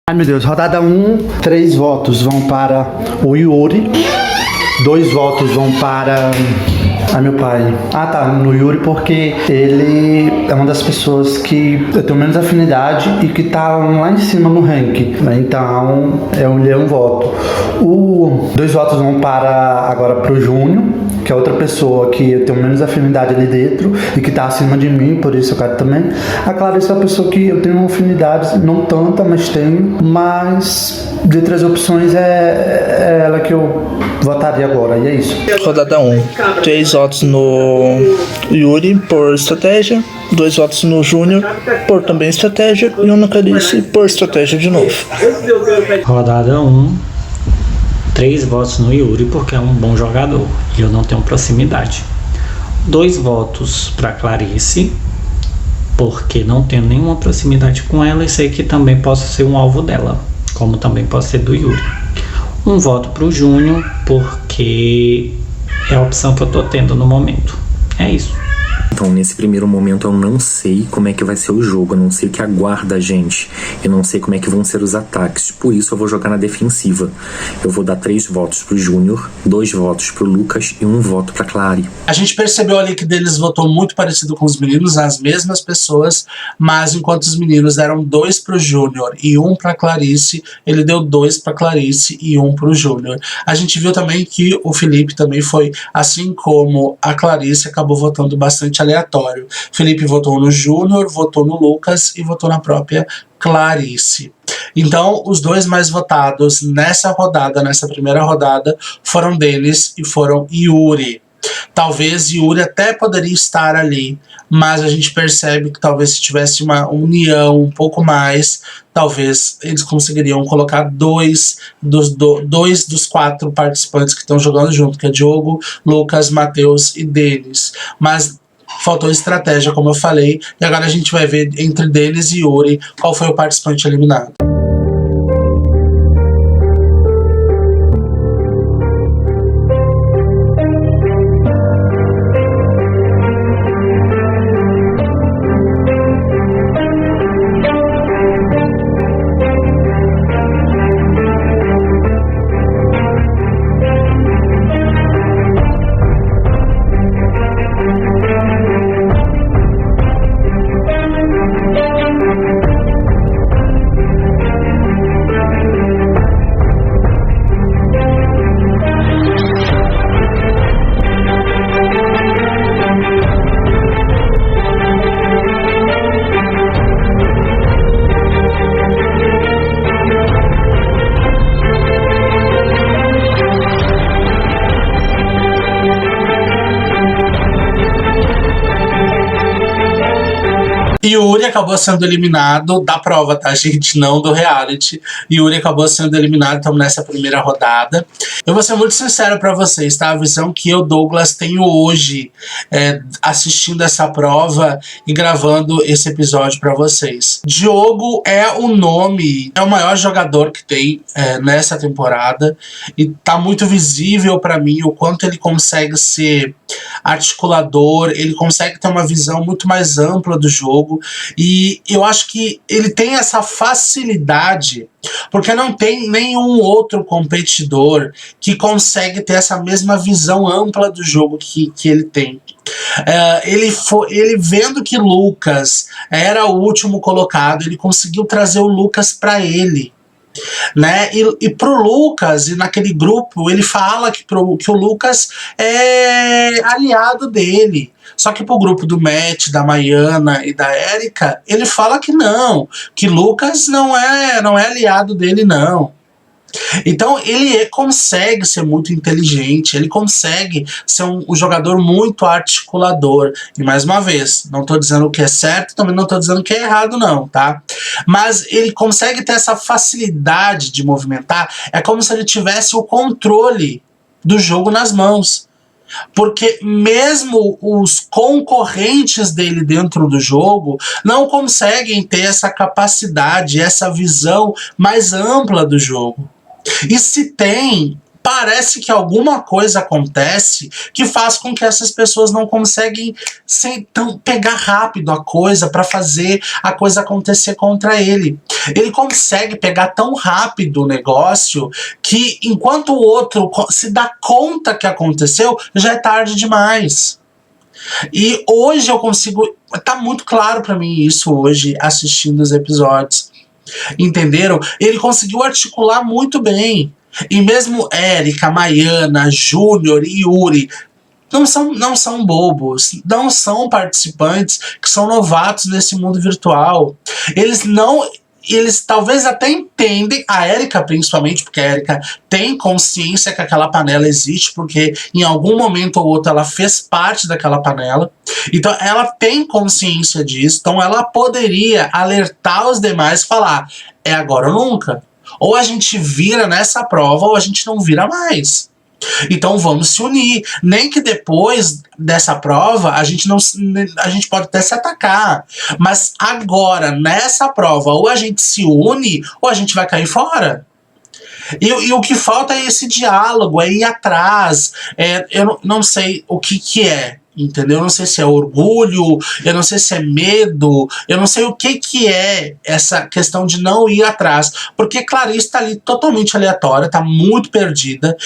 Ai meu Deus, rodada 1, 3 votos vão para o Yuri, 2 votos vão para meu pai. No Yuri, porque ele é uma das pessoas que eu tenho menos afinidade e que tá lá em cima no ranking. Então, eu dei um voto. 2 votos vão agora pro Júnior, que é outra pessoa que eu tenho menos afinidade ali dentro e que tá acima de mim, por isso eu quero também. A Clarice é uma pessoa que eu tenho uma afinidade, não tanta, mas tenho. Mas, de 3 opções, é ela que eu votaria agora, e é isso. Rodada 1, 3 votos no Yuri por estratégia, 2 votos no Júnior por também estratégia e 1 no Clarice por estratégia de novo. Rodada 1, 3 votos no Yuri porque é um bom jogador e eu não tenho proximidade. 2 votos para Clarice porque não tenho nenhuma proximidade com ela e sei que também posso ser um alvo dela, como também posso ser do Yuri. 1 voto para o Júnior porque é a opção que eu tô tendo no momento. É isso. Então, nesse primeiro momento, eu não sei como é que vai ser o jogo, eu não sei o que aguarda a gente, eu não sei como é que vão ser os ataques, por isso eu vou jogar na defensiva. Eu vou dar 3 votos pro Júnior, 2 votos pro Lucas e 1 voto pra Clary. A gente percebeu ali que deles votou muito parecido com os meninos, as mesmas pessoas, mas enquanto os meninos deram 2 pro Júnior e 1 pra Clarice, ele deu 2 pra Clarice e 1 pro Júnior. A gente viu também que o Felipe também foi, assim como a Clarice, acabou votando bastante aleatório. Felipe votou no Júnior, votou no Lucas e votou na própria Clarice. Então, os 2 mais votados nessa primeira rodada, foram Denis e foram Yuri. Talvez Yuri até poderia estar ali, mas a gente percebe que talvez se tivesse uma união um pouco mais, talvez eles conseguiriam colocar 2 dos 4 participantes que estão jogando junto, que é Diogo, Lucas, Matheus e Denis. Mas faltou estratégia, como eu falei, e agora a gente vai ver entre Denis e Yuri qual foi o participante eliminado. Yuri acabou sendo eliminado da prova, tá, gente? Não do reality. Yuri acabou sendo eliminado, então, nessa primeira rodada. Eu vou ser muito sincero pra vocês, tá? A visão que eu, Douglas, tenho hoje assistindo essa prova e gravando esse episódio pra vocês. Diogo é o nome, é o maior jogador que tem nessa temporada e tá muito visível pra mim o quanto ele consegue ser articulador, ele consegue ter uma visão muito mais ampla do jogo, e eu acho que ele tem essa facilidade porque não tem nenhum outro competidor que consegue ter essa mesma visão ampla do jogo que ele tem. Ele vendo que Lucas era o último colocado, ele conseguiu trazer o Lucas para ele, né? E pro Lucas, e naquele grupo, ele fala que o Lucas é aliado dele. Só que pro grupo do Matt, da Maiana e da Erika, ele fala que não, que Lucas não é aliado dele, não. Então ele consegue ser muito inteligente, ele consegue ser um jogador muito articulador. E mais uma vez, não tô dizendo o que é certo, também não tô dizendo o que é errado, não, tá? Mas ele consegue ter essa facilidade de movimentar, é como se ele tivesse o controle do jogo nas mãos. Porque mesmo os concorrentes dele dentro do jogo não conseguem ter essa capacidade, essa visão mais ampla do jogo. E se tem, parece que alguma coisa acontece que faz com que essas pessoas não conseguem pegar rápido a coisa para fazer a coisa acontecer contra ele. Ele consegue pegar tão rápido o negócio que enquanto o outro se dá conta que aconteceu, já é tarde demais. E hoje eu consigo... Tá muito claro para mim isso hoje, assistindo os episódios. Entenderam? Ele conseguiu articular muito bem. E mesmo Erika, Maiana, Júnior e Yuri não são bobos, não são participantes que são novatos nesse mundo virtual. Eles talvez até entendem, a Erika principalmente, porque a Erika tem consciência que aquela panela existe, porque em algum momento ou outro ela fez parte daquela panela. Então ela tem consciência disso, então ela poderia alertar os demais e falar, é agora ou nunca. Ou a gente vira nessa prova ou a gente não vira mais. Então vamos se unir. Nem que depois dessa prova a gente pode até se atacar. Mas agora, nessa prova, ou a gente se une ou a gente vai cair fora. E o que falta é esse diálogo, é ir atrás. Eu não sei o que é. Entendeu? Eu não sei se é orgulho, eu não sei se é medo, eu não sei o que é essa questão de não ir atrás. Porque Clarice tá ali totalmente aleatória, tá muito perdida.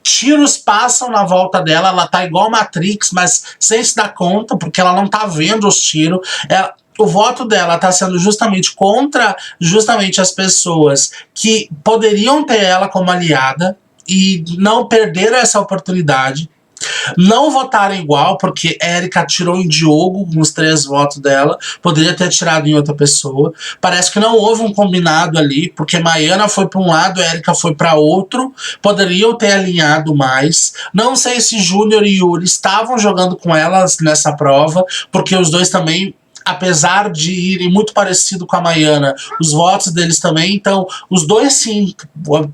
Tiros passam na volta dela, ela tá igual Matrix, mas sem se dar conta, porque ela não tá vendo os tiros. O voto dela tá sendo justamente contra as pessoas que poderiam ter ela como aliada e não perderam essa oportunidade. Não votaram igual, porque Erika tirou em Diogo com os 3 votos dela, poderia ter tirado em outra pessoa. Parece que não houve um combinado ali, porque Maiana foi para um lado, Erika foi para outro, poderiam ter alinhado mais. Não sei se Júnior e Yuri estavam jogando com elas nessa prova, porque os dois também, apesar de irem muito parecido com a Maiana, os votos deles também, então os dois sim,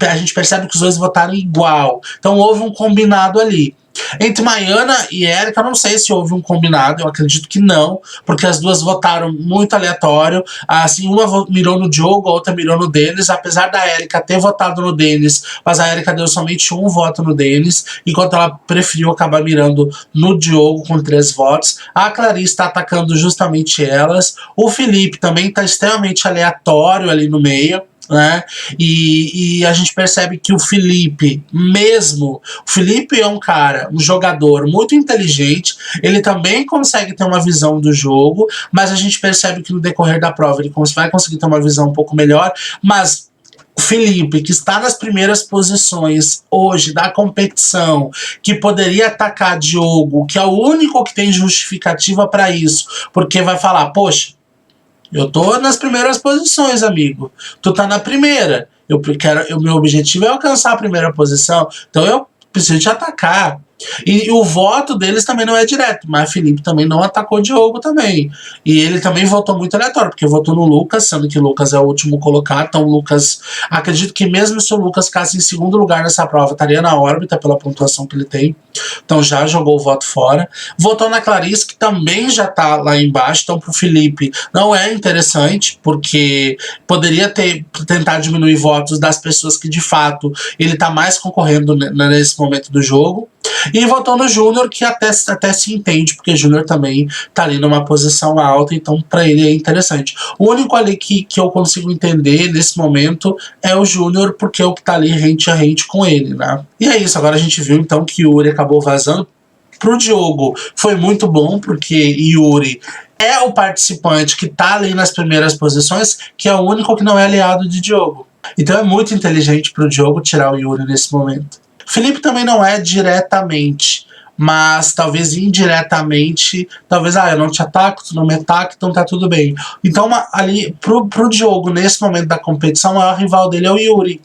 a gente percebe que os dois votaram igual, então houve um combinado ali. Entre Maiana e Erika, eu não sei se houve um combinado, eu acredito que não, porque as duas votaram muito aleatório, assim, uma mirou no Diogo, a outra mirou no Denis, apesar da Erika ter votado no Denis, mas a Erika deu somente 1 voto no Denis, enquanto ela preferiu acabar mirando no Diogo com 3 votos. A Clarice está atacando justamente elas, o Felipe também está extremamente aleatório ali no meio, né? E a gente percebe que o Felipe é um jogador muito inteligente, ele também consegue ter uma visão do jogo, mas a gente percebe que no decorrer da prova ele vai conseguir ter uma visão um pouco melhor, mas o Felipe, que está nas primeiras posições hoje da competição, que poderia atacar Diogo, que é o único que tem justificativa para isso, porque vai falar, poxa, eu tô nas primeiras posições, amigo. Tu tá na primeira. Meu objetivo é alcançar a primeira posição. Então eu preciso te atacar. E o voto deles também não é direto, mas Felipe também não atacou o Diogo também. E ele também votou muito aleatório, porque votou no Lucas, sendo que o Lucas é o último colocado. Então o Lucas, acredito que mesmo se o Lucas ficasse em segundo lugar nessa prova, estaria na órbita pela pontuação que ele tem. Então já jogou o voto fora. Votou na Clarice, que também já tá lá embaixo. Então pro Felipe não é interessante, porque poderia tentar diminuir votos das pessoas que de fato ele tá mais concorrendo nesse momento do jogo. E votou no Júnior, que até se entende, porque Júnior também tá ali numa posição alta, então para ele é interessante. O único ali que eu consigo entender nesse momento é o Júnior, porque é o que tá ali rente a rente com ele, né? E é isso, agora a gente viu então que Yuri acabou vazando. Pro Diogo foi muito bom, porque Yuri é o participante que tá ali nas primeiras posições, que é o único que não é aliado de Diogo. Então é muito inteligente pro Diogo tirar o Yuri nesse momento. Felipe também não é diretamente, mas talvez indiretamente, talvez, eu não te ataco, tu não me ataca, então tá tudo bem. Então ali, pro Diogo, nesse momento da competição, o maior rival dele é o Yuri.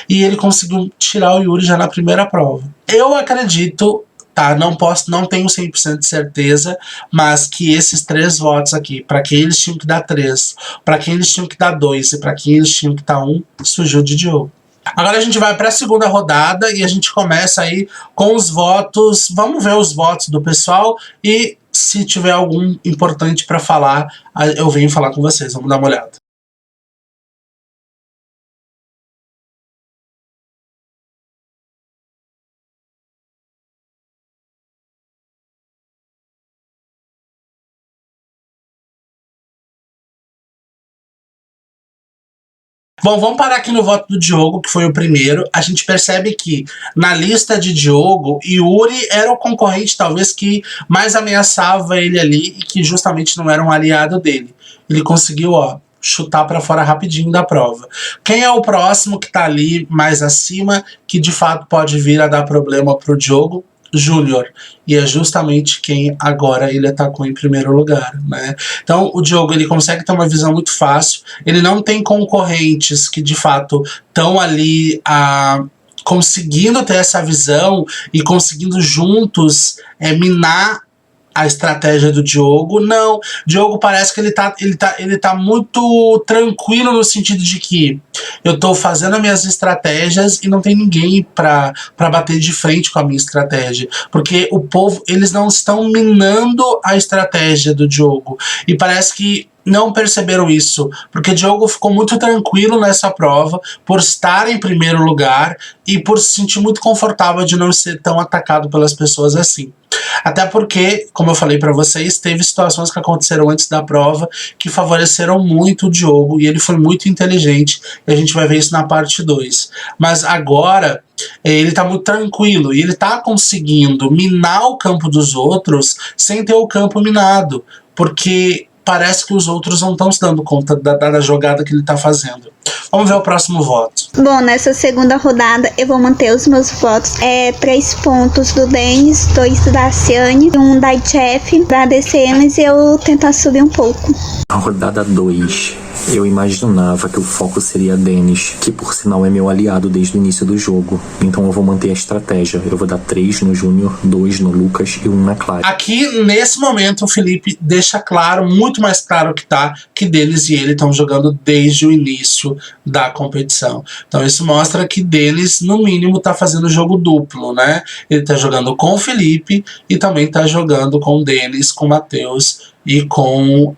E ele conseguiu tirar o Yuri já na primeira prova. Eu acredito, tá, não tenho 100% de certeza, mas que esses 3 votos aqui, para quem eles tinham que dar 3, para quem eles tinham que dar 2 e para quem eles tinham que dar 1, surgiu de Diogo. Agora a gente vai para a segunda rodada e a gente começa aí com os votos. Vamos ver os votos do pessoal e se tiver algum importante para falar, eu venho falar com vocês. Vamos dar uma olhada. Bom, vamos parar aqui no voto do Diogo, que foi o primeiro. A gente percebe que na lista de Diogo, Yuri era o concorrente talvez que mais ameaçava ele ali e que justamente não era um aliado dele. Ele conseguiu, chutar para fora rapidinho da prova. Quem é o próximo que tá ali mais acima, que de fato pode vir a dar problema pro Diogo? Júnior, e é justamente quem agora ele atacou em primeiro lugar, né? Então o Diogo, ele consegue ter uma visão muito fácil, ele não tem concorrentes que de fato estão ali conseguindo ter essa visão e conseguindo juntos minar a estratégia do Diogo. Não, Diogo parece que ele tá muito tranquilo no sentido de que eu tô fazendo as minhas estratégias e não tem ninguém pra bater de frente com a minha estratégia, porque o povo, eles não estão minando a estratégia do Diogo, e parece que não perceberam isso, porque Diogo ficou muito tranquilo nessa prova por estar em primeiro lugar e por se sentir muito confortável de não ser tão atacado pelas pessoas assim. Até porque, como eu falei pra vocês, teve situações que aconteceram antes da prova que favoreceram muito o Diogo, e ele foi muito inteligente, e a gente vai ver isso na parte 2. Mas agora ele tá muito tranquilo e ele tá conseguindo minar o campo dos outros sem ter o campo minado, porque parece que os outros não estão se dando conta da jogada que ele tá fazendo. Vamos ver o próximo voto. Bom, nessa segunda rodada eu vou manter os meus votos. 3 pontos do Denis, 2 da Daciane, 1 da Jeff, da DCMs, e eu tentar subir um pouco. A rodada 2. Eu imaginava que o foco seria Denis, que por sinal é meu aliado desde o início do jogo. Então eu vou manter a estratégia. Eu vou dar 3 no Júnior, 2 no Lucas e 1 na Clara. Aqui, nesse momento, o Felipe deixa claro, muito mais claro que Denis e ele estão jogando desde o início da competição. Então isso mostra que Denis, no mínimo, tá fazendo jogo duplo, né? Ele tá jogando com o Felipe e também tá jogando com o Denis, com o Matheus e com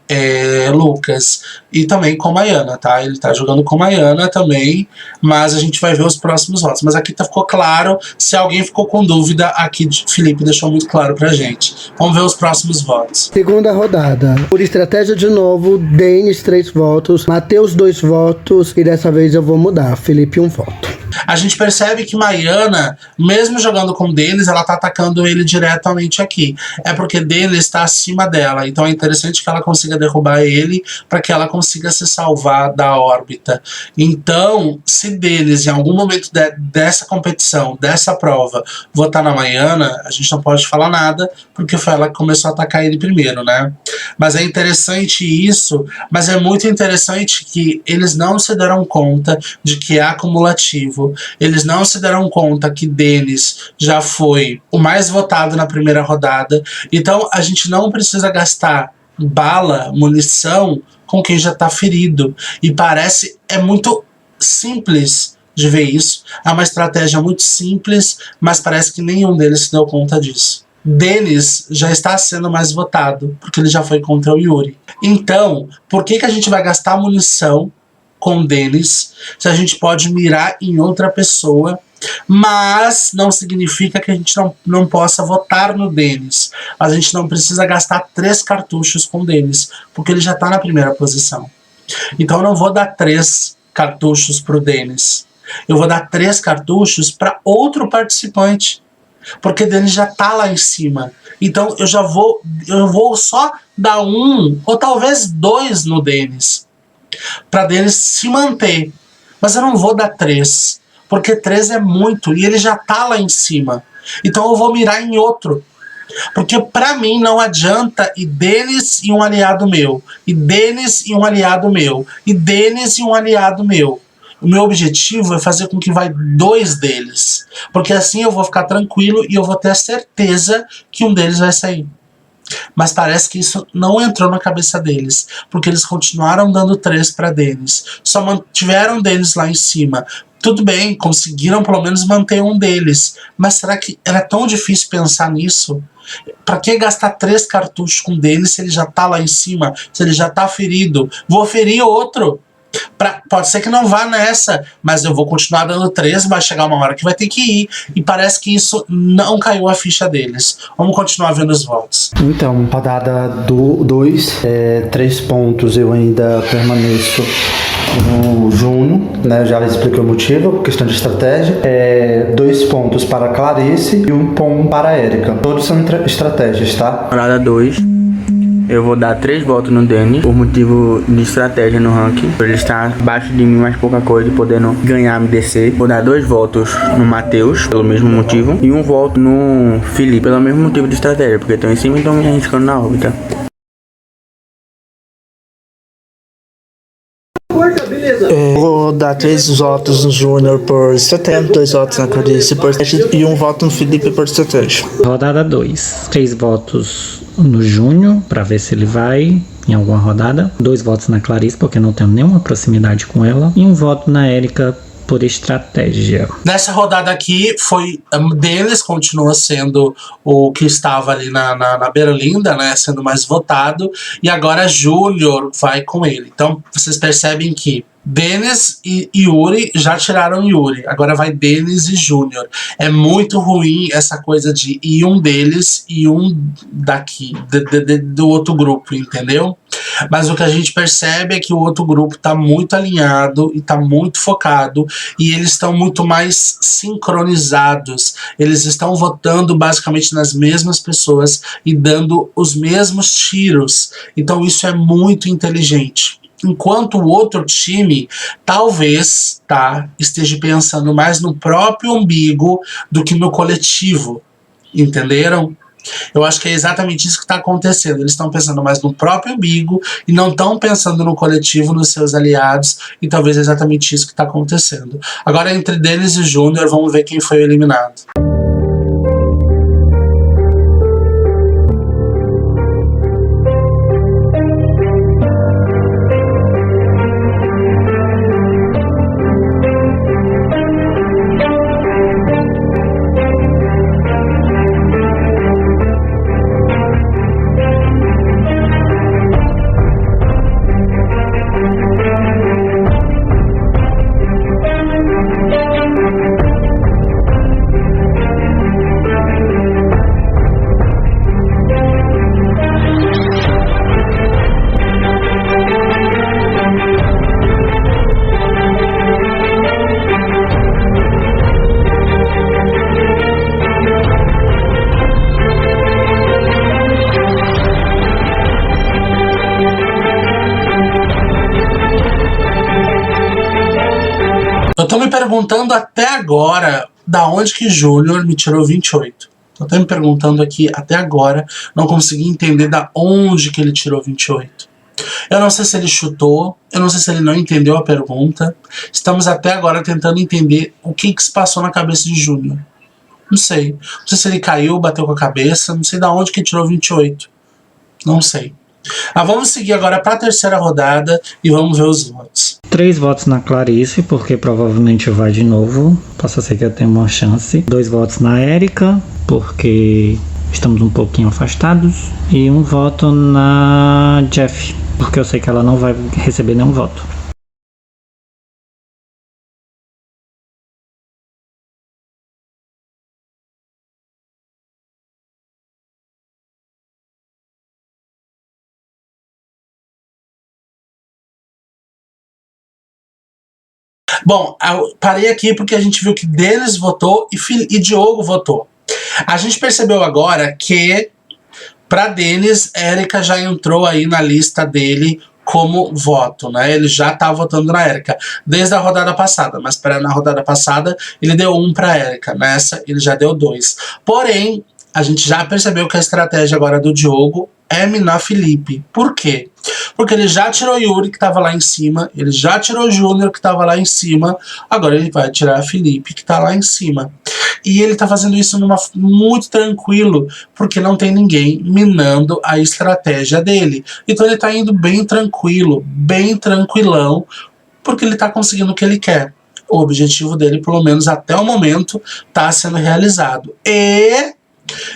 Lucas, e também com Maiana, tá? Ele tá jogando com Maiana também, mas a gente vai ver os próximos votos. Mas aqui ficou claro, se alguém ficou com dúvida, aqui Felipe deixou muito claro pra gente. Vamos ver os próximos votos. Segunda rodada. Por estratégia de novo, Denis 3 votos, Matheus 2 votos, e dessa vez eu vou mudar, Felipe 1 voto. A gente percebe que Maiana, mesmo jogando com Denis, ela tá atacando ele diretamente aqui. É porque Denis está acima dela, então é interessante que ela consiga derrubar ele para que ela consiga se salvar da órbita. Então, se Denis, em algum momento dessa competição, dessa prova, votar na Maiana, a gente não pode falar nada, porque foi ela que começou a atacar ele primeiro, né? Mas é interessante isso, mas é muito interessante que eles não se deram conta de que é acumulativo. coletivo. Eles não se deram conta que Denis já foi o mais votado na primeira rodada. Então a gente não precisa gastar bala, munição com quem já tá ferido. E é muito simples de ver isso. É uma estratégia muito simples, mas parece que nenhum deles se deu conta disso. Denis já está sendo mais votado, porque ele já foi contra o Yuri. Então, por que a gente vai gastar munição com Denis se a gente pode mirar em outra pessoa? Mas não significa que a gente não possa votar no Denis. A gente não precisa gastar 3 cartuchos com Denis, porque ele já está na primeira posição. Então eu não vou dar 3 cartuchos para o Denis. Eu vou dar 3 cartuchos para outro participante, porque Denis já tá lá em cima. Então eu vou só dar 1 ou talvez 2 no Denis, para Denis se manter. Mas eu não vou dar 3, porque 3 é muito e ele já tá lá em cima. Então eu vou mirar em outro, porque para mim não adianta e Denis e um aliado meu, e Denis e um aliado meu, e Denis e um aliado meu. O meu objetivo é fazer com que vai 2 deles, porque assim eu vou ficar tranquilo e eu vou ter a certeza que um deles vai sair. Mas parece que isso não entrou na cabeça deles, porque eles continuaram dando 3 para Denis, só mantiveram Denis lá em cima. Tudo bem, conseguiram pelo menos manter um deles, mas será que era tão difícil pensar nisso? Pra que gastar 3 cartuchos com Denis se ele já tá lá em cima, se ele já tá ferido? Vou ferir outro. Pode ser que não vá nessa, mas eu vou continuar dando 3, vai chegar uma hora que vai ter que ir. E parece que isso não caiu a ficha deles. Vamos continuar vendo os votos. Então, rodada 2, 3 pontos eu ainda permaneço no Júnior, né? Já expliquei o motivo, questão de estratégia. 2 pontos para Clarice e 1 ponto para Érica. Todos são estratégias, tá? Rodada 2. Eu vou dar 3 votos no Denis, por motivo de estratégia no ranking, por ele estar abaixo de mim mais pouca coisa e podendo ganhar, me descer. Vou dar 2 votos no Matheus, pelo mesmo motivo, e 1 voto no Felipe, pelo mesmo motivo de estratégia, porque estão em cima e estão me arriscando na órbita. Vou dar 3 votos no Júnior por estratégia, 2 votos na Clarice por estratégia e 1 voto no Felipe por estratégia. Rodada 2, 3 votos no Júnior, para ver se ele vai em alguma rodada. 2 votos na Clarice, porque não tenho nenhuma proximidade com ela. E 1 voto na Érica por estratégia. Nessa rodada aqui, Denis continua sendo o que estava ali na Berlinda, né, sendo mais votado, e agora Júnior vai com ele. Então vocês percebem que Denis e Yuri já tiraram Yuri, agora vai Denis e Júnior. É muito ruim essa coisa de ir um deles e um daqui, do outro grupo, entendeu? Mas o que a gente percebe é que o outro grupo está muito alinhado e está muito focado, e eles estão muito mais sincronizados. Eles estão votando basicamente nas mesmas pessoas e dando os mesmos tiros. Então isso é muito inteligente. Enquanto o outro time talvez esteja pensando mais no próprio umbigo do que no coletivo. Entenderam? Eu acho que é exatamente isso que está acontecendo. Eles estão pensando mais no próprio umbigo e não estão pensando no coletivo, nos seus aliados, e talvez é exatamente isso que está acontecendo. Agora, entre Denis e Júnior, vamos ver quem foi eliminado. Eu tô me perguntando até agora da onde que Júnior me tirou 28. Eu tô me perguntando aqui até agora, não consegui entender da onde que ele tirou 28. Eu não sei se ele chutou, eu não sei se ele não entendeu a pergunta. Estamos até agora tentando entender o que se passou na cabeça de Júnior. Não sei. Não sei se ele caiu, bateu com a cabeça, não sei de onde que tirou 28. Não sei. Vamos seguir agora para a terceira rodada e vamos ver os votos. 3 votos na Clarice, porque provavelmente vai de novo. Possa ser que eu tenha uma chance. 2 votos na Érica, porque estamos um pouquinho afastados. E 1 voto na Jeff, porque eu sei que ela não vai receber nenhum voto. Bom, eu parei aqui porque a gente viu que Denis votou e Diogo votou. A gente percebeu agora que para Denis, Érica já entrou aí na lista dele como voto, né? Ele já tá votando na Érica desde a rodada passada, mas na rodada passada ele deu 1 para Érica, nessa ele já deu 2. Porém, a gente já percebeu que a estratégia agora do Diogo é minar Felipe. Por quê? Porque ele já tirou Yuri, que estava lá em cima, ele já tirou Júnior, que estava lá em cima, agora ele vai tirar Felipe, que está lá em cima. E ele está fazendo isso muito tranquilo, porque não tem ninguém minando a estratégia dele. Então ele está indo bem tranquilo, bem tranquilão, porque ele está conseguindo o que ele quer. O objetivo dele, pelo menos até o momento, está sendo realizado. E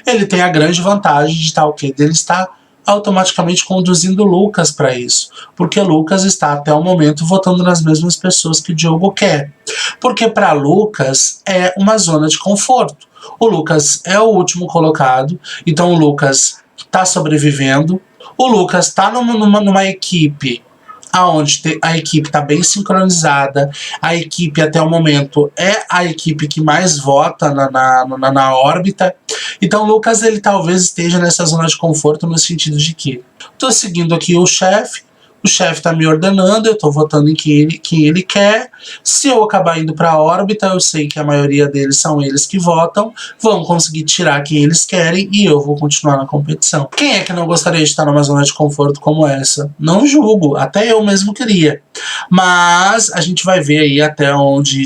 ele tem a grande vantagem de estar o quê? Dele estar automaticamente conduzindo Lucas para isso, porque Lucas está até o momento votando nas mesmas pessoas que o Diogo quer, porque para Lucas é uma zona de conforto. O Lucas é o último colocado, então o Lucas está sobrevivendo, o Lucas está numa equipe aonde a equipe está bem sincronizada, a equipe até o momento é a equipe que mais vota na órbita. Então o Lucas ele talvez esteja nessa zona de conforto no sentido de que estou seguindo aqui o chefe está me ordenando, eu estou votando em quem ele quer. Se eu acabar indo para a órbita, eu sei que a maioria deles são eles que votam, vão conseguir tirar quem eles querem e eu vou continuar na competição. Quem é que não gostaria de estar numa zona de conforto como essa? Não julgo, até eu mesmo queria. Mas a gente vai ver aí até onde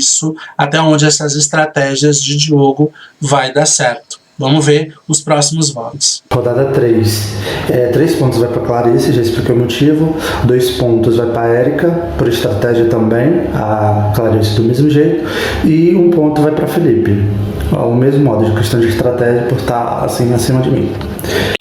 essas estratégias de Diogo vai dar certo. Vamos ver os próximos votos. Rodada 3. 3 pontos vai para Clarice, já expliquei o motivo. 2 pontos vai para Érica, por estratégia também, a Clarice do mesmo jeito. E 1 ponto vai para Felipe. O mesmo modo, de questão de estratégia, por estar assim acima de mim.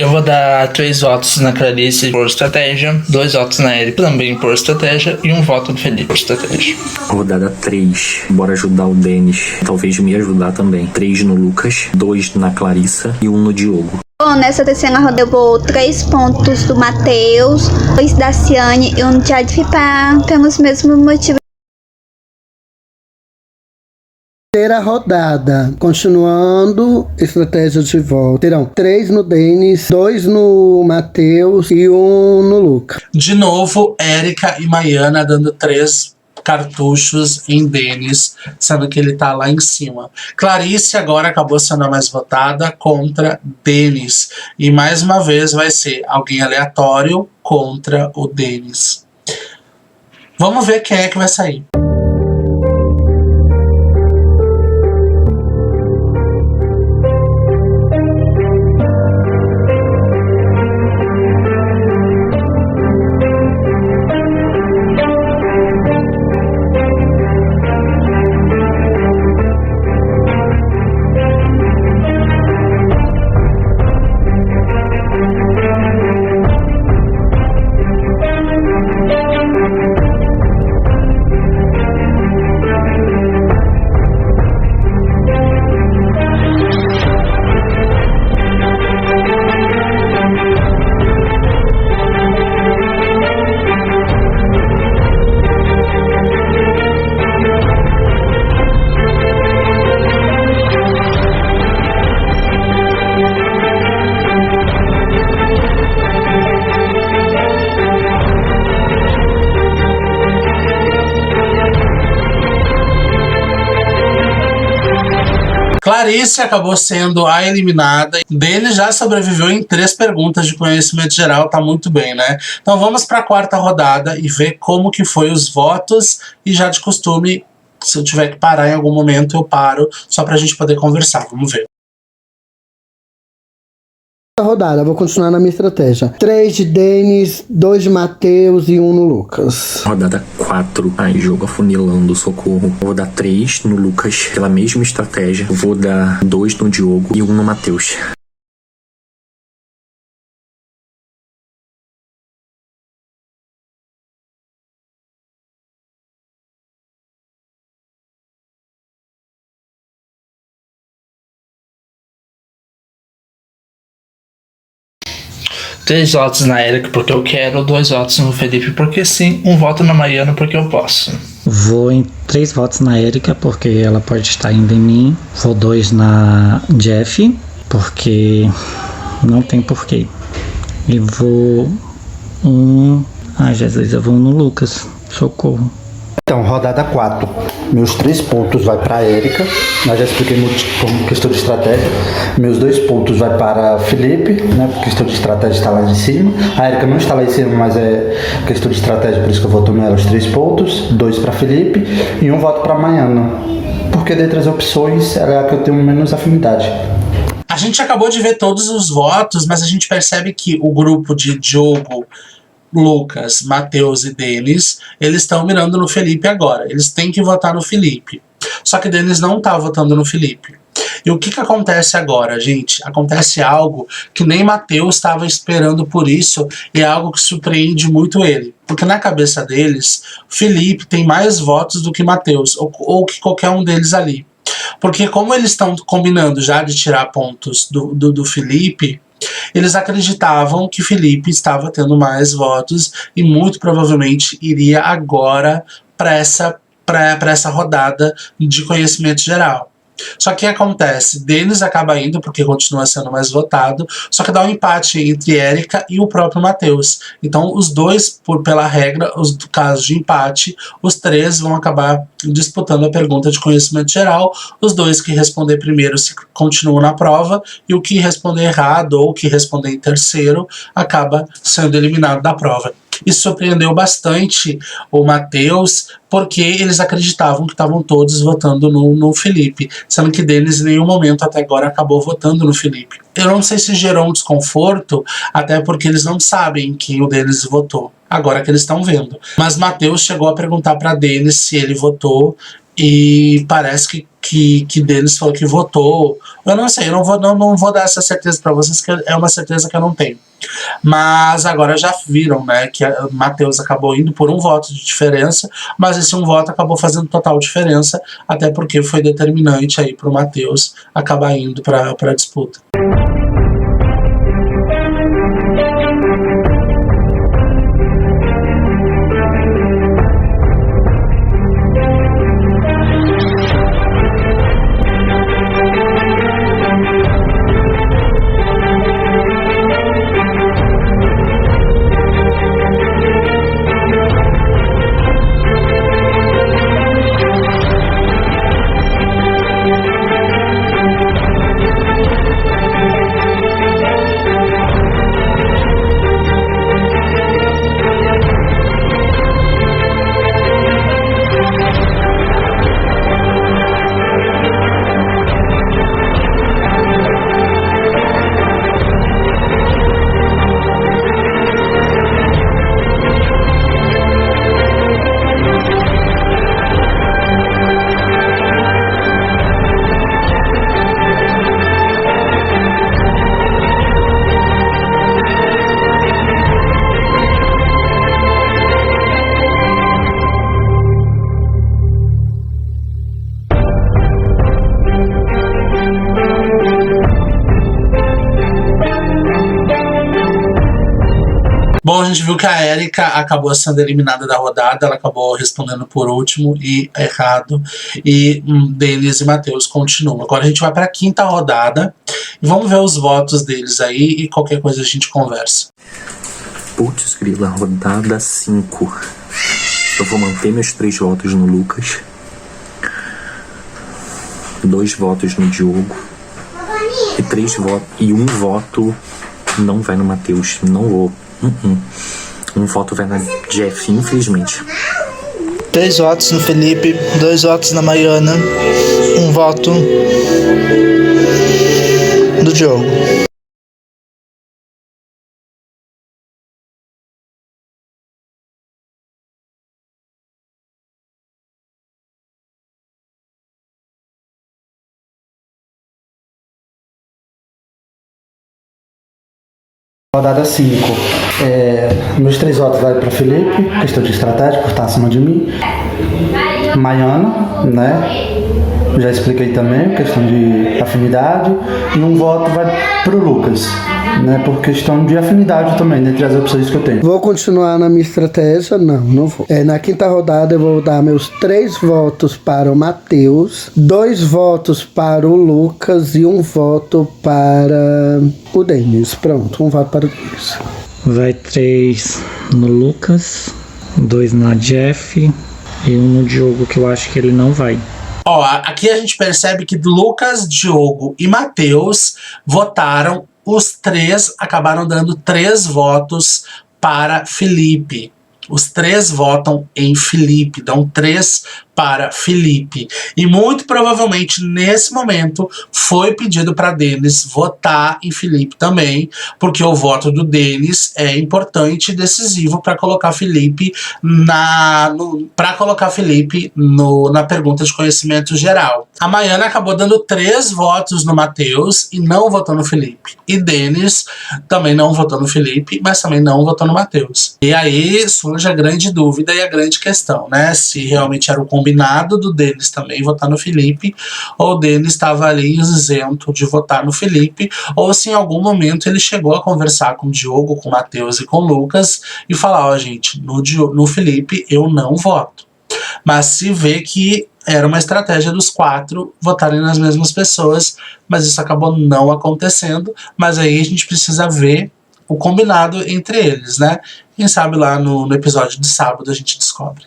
Eu vou dar 3 votos na Clarice por estratégia, 2 votos na Érica também por estratégia e 1 voto no Felipe por estratégia. Rodada 3. Bora ajudar o Denis. Talvez me ajudar também. 3 no Lucas, 2 na Clarissa e 1 no Diogo. Bom, nessa terceira rodada eu vou 3 pontos do Matheus, 2 da Ciane e 1 de Adfi pelos mesmos motivos. Terceira rodada, continuando estratégia de volta. Terão 3 no Denis, 2 no Matheus e 1 no Luca. De novo, Érica e Maiana dando 3 cartuchos em Denis, sendo que ele tá lá em cima. Clarice agora acabou sendo a mais votada contra Denis. E mais uma vez vai ser alguém aleatório contra o Denis. Vamos ver quem é que vai sair. Clarice acabou sendo a eliminada. Denis já sobreviveu em 3 perguntas de conhecimento geral, tá muito bem, né? Então vamos para a 4ª rodada e ver como que foi os votos. E já de costume, se eu tiver que parar em algum momento, eu paro, só pra gente poder conversar. Vamos ver. Rodada, vou continuar na minha estratégia. 3 de Denis, 2 de Matheus e 1 no Lucas. Rodada 4, aí jogo afunilando, socorro. Vou dar 3 no Lucas pela mesma estratégia. Vou dar 2 no Diogo e 1 no Matheus. Três votos na Erika porque eu quero, 2 votos no Felipe porque sim, 1 voto na Mariana porque eu posso. Vou em 3 votos na Erika porque ela pode estar indo em mim. Vou 2 na Jeff porque não tem porquê. E vou 1... Ai Jesus, eu vou no Lucas. Socorro. Então, rodada 4. Meus 3 pontos vai para a Erika. Nós já expliquei como questão de estratégia. Meus 2 pontos vai para Felipe, né? Por questão de estratégia está lá em cima. A Erika não está lá em cima, mas é questão de estratégia, por isso que eu voto nela os 3 pontos. 2 para Felipe e 1 voto para Mariana. Porque dentre as opções, ela é a que eu tenho menos afinidade. A gente acabou de ver todos os votos, mas a gente percebe que o grupo de Diogo, Lucas, Matheus e Denis, eles estão mirando no Felipe agora. Eles têm que votar no Felipe. Só que Denis não tá votando no Felipe. E o que acontece agora, gente? Acontece algo que nem Matheus estava esperando por isso, e é algo que surpreende muito ele. Porque na cabeça deles, Felipe tem mais votos do que Matheus, ou que qualquer um deles ali. Porque como eles estão combinando já de tirar pontos do Felipe, eles acreditavam que Felipe estava tendo mais votos e muito provavelmente iria agora para essa rodada de conhecimento geral. Só que acontece, Denis acaba indo porque continua sendo mais votado, só que dá um empate entre Erika e o próprio Matheus. Então os dois, pela regra, os casos de empate, os 3 vão acabar disputando a pergunta de conhecimento geral. Os 2 que responder primeiro continuam na prova, e o que responder errado ou que responder em terceiro acaba sendo eliminado da prova. Isso surpreendeu bastante o Matheus, porque eles acreditavam que estavam todos votando no Felipe, sendo que Denis em nenhum momento até agora acabou votando no Felipe. Eu não sei se gerou um desconforto, até porque eles não sabem quem o Denis votou, agora que eles estão vendo. Mas Matheus chegou a perguntar para Denis se ele votou, e parece que Denis falou que votou. Eu não sei, eu não vou dar essa certeza para vocês, que é uma certeza que eu não tenho. Mas agora já viram, né, que Matheus acabou indo por 1 voto de diferença, mas esse 1 voto acabou fazendo total diferença, até porque foi determinante aí para o Matheus acabar indo para a disputa. Bom, a gente viu que a Erika acabou sendo eliminada da rodada, ela acabou respondendo por último e errado, e Denis e Matheus continuam. Agora a gente vai para a 5ª rodada e vamos ver os votos deles aí, e qualquer coisa a gente conversa. Putz, grila, rodada 5. Eu vou manter meus 3 votos no Lucas. 2 votos no Diogo e 3 votos e 1 voto não vai no Matheus. Não vou. Um voto vai na Jeff, infelizmente. 3 votos no Felipe, 2 votos na Maiana, 1 voto do Diogo. Rodada 5. Meus 3 votos vai para Felipe, questão de estratégia, por estar acima de mim. Maiana, né? Já expliquei também, questão de afinidade. E 1 voto vai pro Lucas, né? Por questão de afinidade também, dentre as opções que eu tenho. Vou continuar na minha estratégia? Não vou. Na quinta rodada eu vou dar meus 3 votos para o Matheus, 2 votos para o Lucas e 1 voto para o Denis. Pronto, 1 voto para o Denis. Vai 3 no Lucas, 2 na Jeff e 1 no Diogo, que eu acho que ele não vai. Ó, aqui a gente percebe que Lucas, Diogo e Matheus votaram. Os 3 acabaram dando 3 votos para Felipe. Os 3 votam em Felipe, dão 3 para Felipe. E muito provavelmente nesse momento foi pedido para Denis votar em Felipe também, porque o voto do Denis é importante e decisivo para colocar Felipe na pergunta de conhecimento geral. A Maiana acabou dando 3 votos no Matheus e não votou no Felipe. E Denis também não votou no Felipe, mas também não votou no Matheus. E aí surge a grande dúvida e a grande questão, né? Se realmente era o combinado do Denis também votar no Felipe, ou o Denis estava ali isento de votar no Felipe, ou se em algum momento ele chegou a conversar com o Diogo, com o Matheus e com o Lucas e falar, ó, gente, no Felipe eu não voto. Mas se vê que era uma estratégia dos 4 votarem nas mesmas pessoas, mas isso acabou não acontecendo, mas aí a gente precisa ver o combinado entre eles, né? Quem sabe lá no episódio de sábado a gente descobre.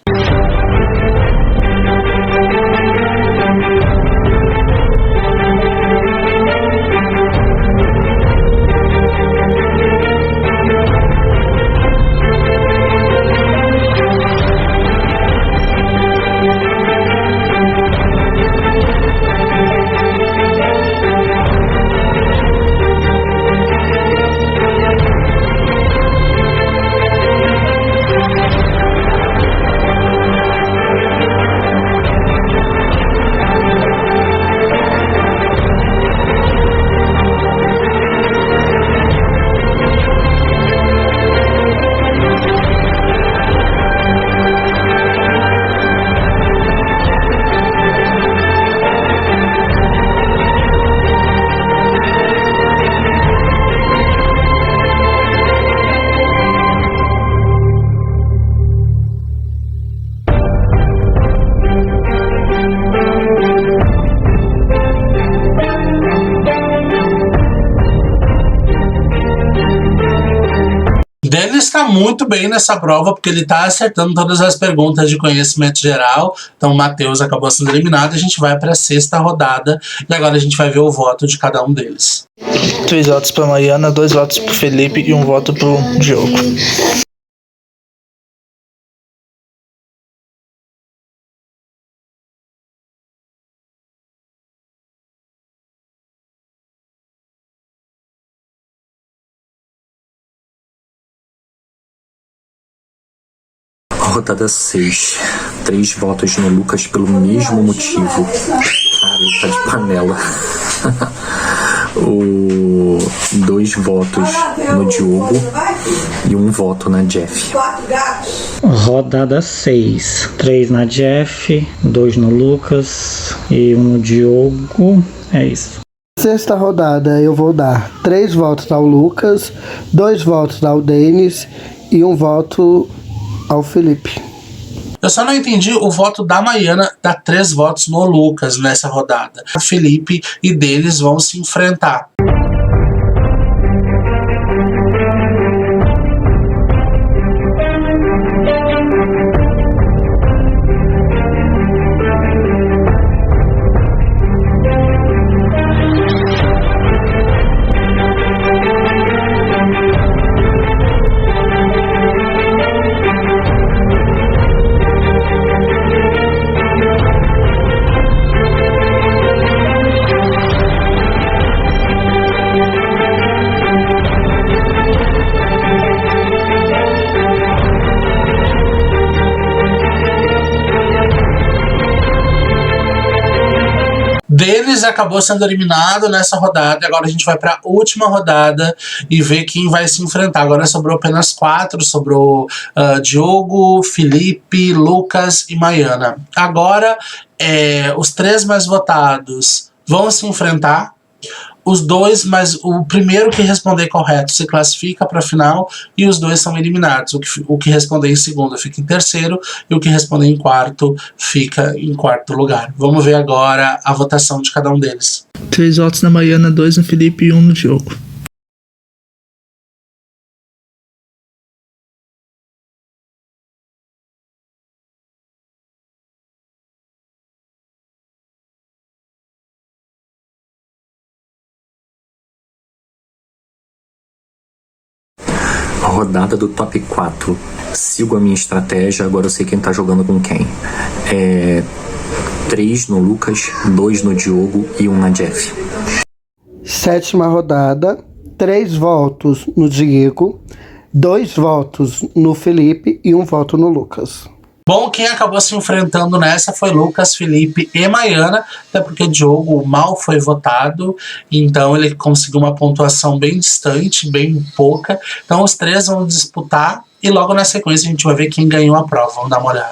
Denis está muito bem nessa prova, porque ele está acertando todas as perguntas de conhecimento geral. Então o Matheus acabou sendo eliminado. A gente vai para a 6ª rodada e agora a gente vai ver o voto de cada um deles. 3 votos para Mariana, 2 votos para Felipe e 1 voto para o Diogo. Rodada 6. 3 votos no Lucas pelo mesmo motivo. Cara, ele tá de panela. 2 votos no Diogo e 1 voto na Jeff. Rodada 6. 3 na Jeff, 2 no Lucas e 1 no Diogo. É isso. 6ª rodada eu vou dar 3 votos ao Lucas, 2 votos ao Denis e 1 voto ao Felipe. Eu só não entendi o voto da Maiana dar 3 votos no Lucas nessa rodada. O Felipe e Denis vão se enfrentar. Denis acabou sendo eliminado nessa rodada. Agora a gente vai para a última rodada e ver quem vai se enfrentar. Agora sobrou apenas 4. Sobrou Diogo, Felipe, Lucas e Maiana. Agora os 3 mais votados vão se enfrentar. Os 2, mas o primeiro que responder correto se classifica para a final e os 2 são eliminados. O que responder em segundo fica em terceiro e o que responder em quarto fica em quarto lugar. Vamos ver agora a votação de cada um deles. 3 votos na Maiana, 2 no Felipe e 1 no Diogo. Rodada do top 4. Sigo a minha estratégia, agora eu sei quem tá jogando com quem. 3 no Lucas, 2 no Diogo e 1 na Jeff. 7ª rodada, 3 votos no Diego, 2 votos no Felipe e 1 voto no Lucas. Bom, quem acabou se enfrentando nessa foi Lucas, Felipe e Maiana, até porque Diogo mal foi votado, então ele conseguiu uma pontuação bem distante, bem pouca. Então os 3 vão disputar e logo na sequência a gente vai ver quem ganhou a prova. Vamos dar uma olhada.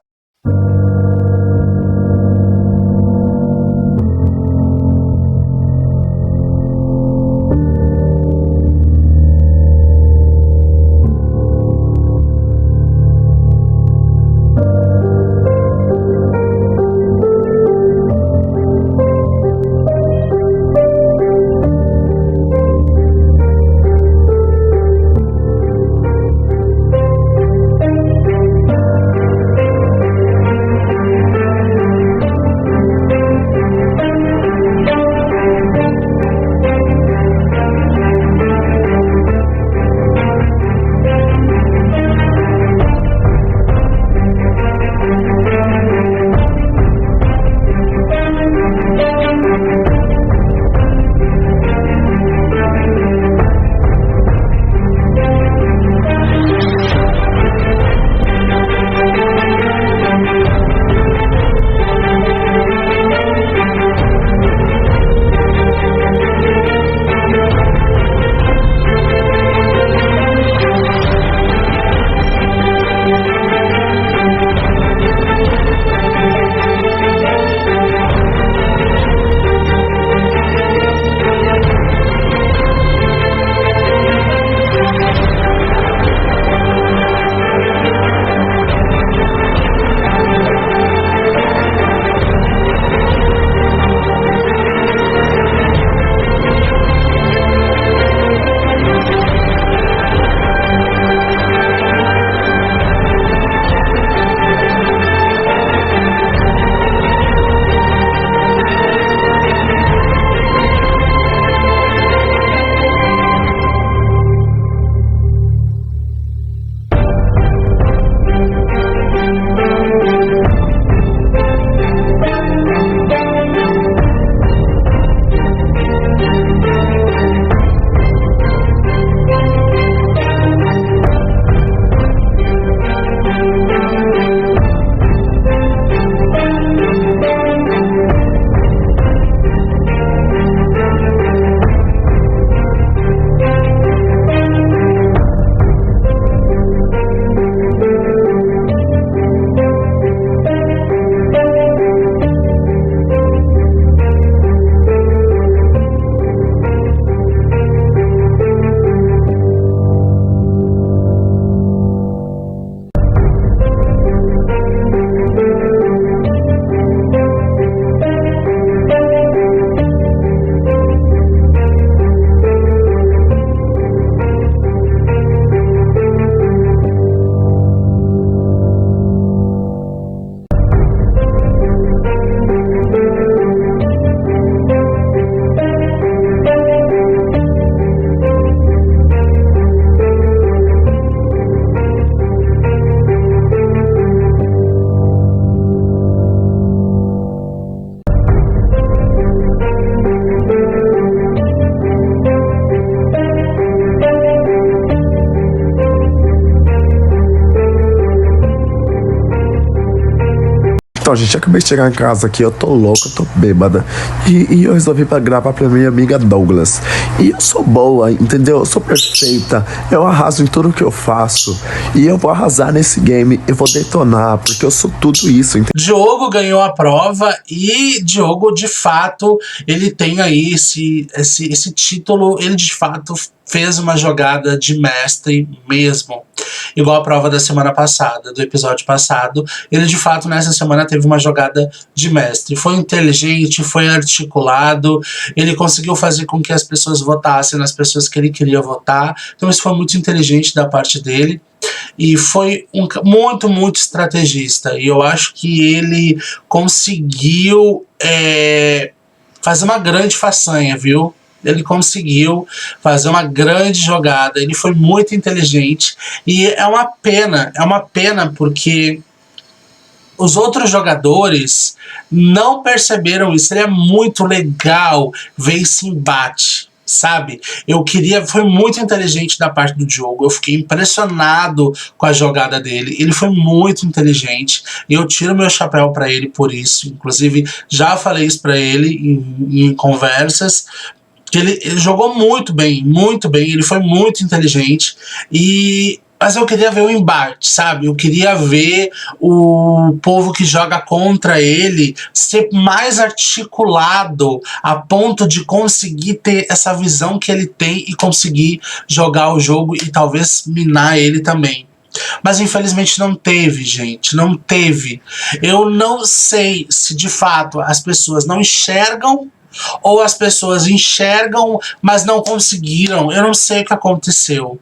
Então, gente, eu acabei de chegar em casa aqui, eu tô louca, eu tô bêbada. E eu resolvi gravar pra minha amiga Douglas. E eu sou boa, entendeu? Eu sou perfeita. Eu arraso em tudo que eu faço. E eu vou arrasar nesse game. Eu vou detonar, porque eu sou tudo isso, entendeu? Diogo ganhou a prova e Diogo, de fato, ele tem aí esse título. Ele, de fato, fez uma jogada de mestre mesmo. Igual a prova da semana passada, do episódio passado. Ele, de fato, nessa semana teve uma jogada de mestre. Foi inteligente, foi articulado. Ele conseguiu fazer com que as pessoas votassem nas pessoas que ele queria votar. Então isso foi muito inteligente da parte dele. E foi muito estrategista. E eu acho que ele conseguiu fazer uma grande façanha, viu? Ele conseguiu fazer uma grande jogada. Ele foi muito inteligente. E é uma pena porque os outros jogadores não perceberam isso. Seria muito legal ver esse embate, sabe? Foi muito inteligente da parte do Diogo. Eu fiquei impressionado com a jogada dele. Ele foi muito inteligente e eu tiro meu chapéu para ele por isso. Inclusive, já falei isso para ele em conversas, que ele jogou muito bem, ele foi muito inteligente, mas eu queria ver o embate, sabe? Eu queria ver o povo que joga contra ele ser mais articulado a ponto de conseguir ter essa visão que ele tem e conseguir jogar o jogo e talvez minar ele também. Mas infelizmente não teve, gente, não teve. Eu não sei se de fato as pessoas não enxergam ou as pessoas enxergam, mas não conseguiram. Eu não sei o que aconteceu.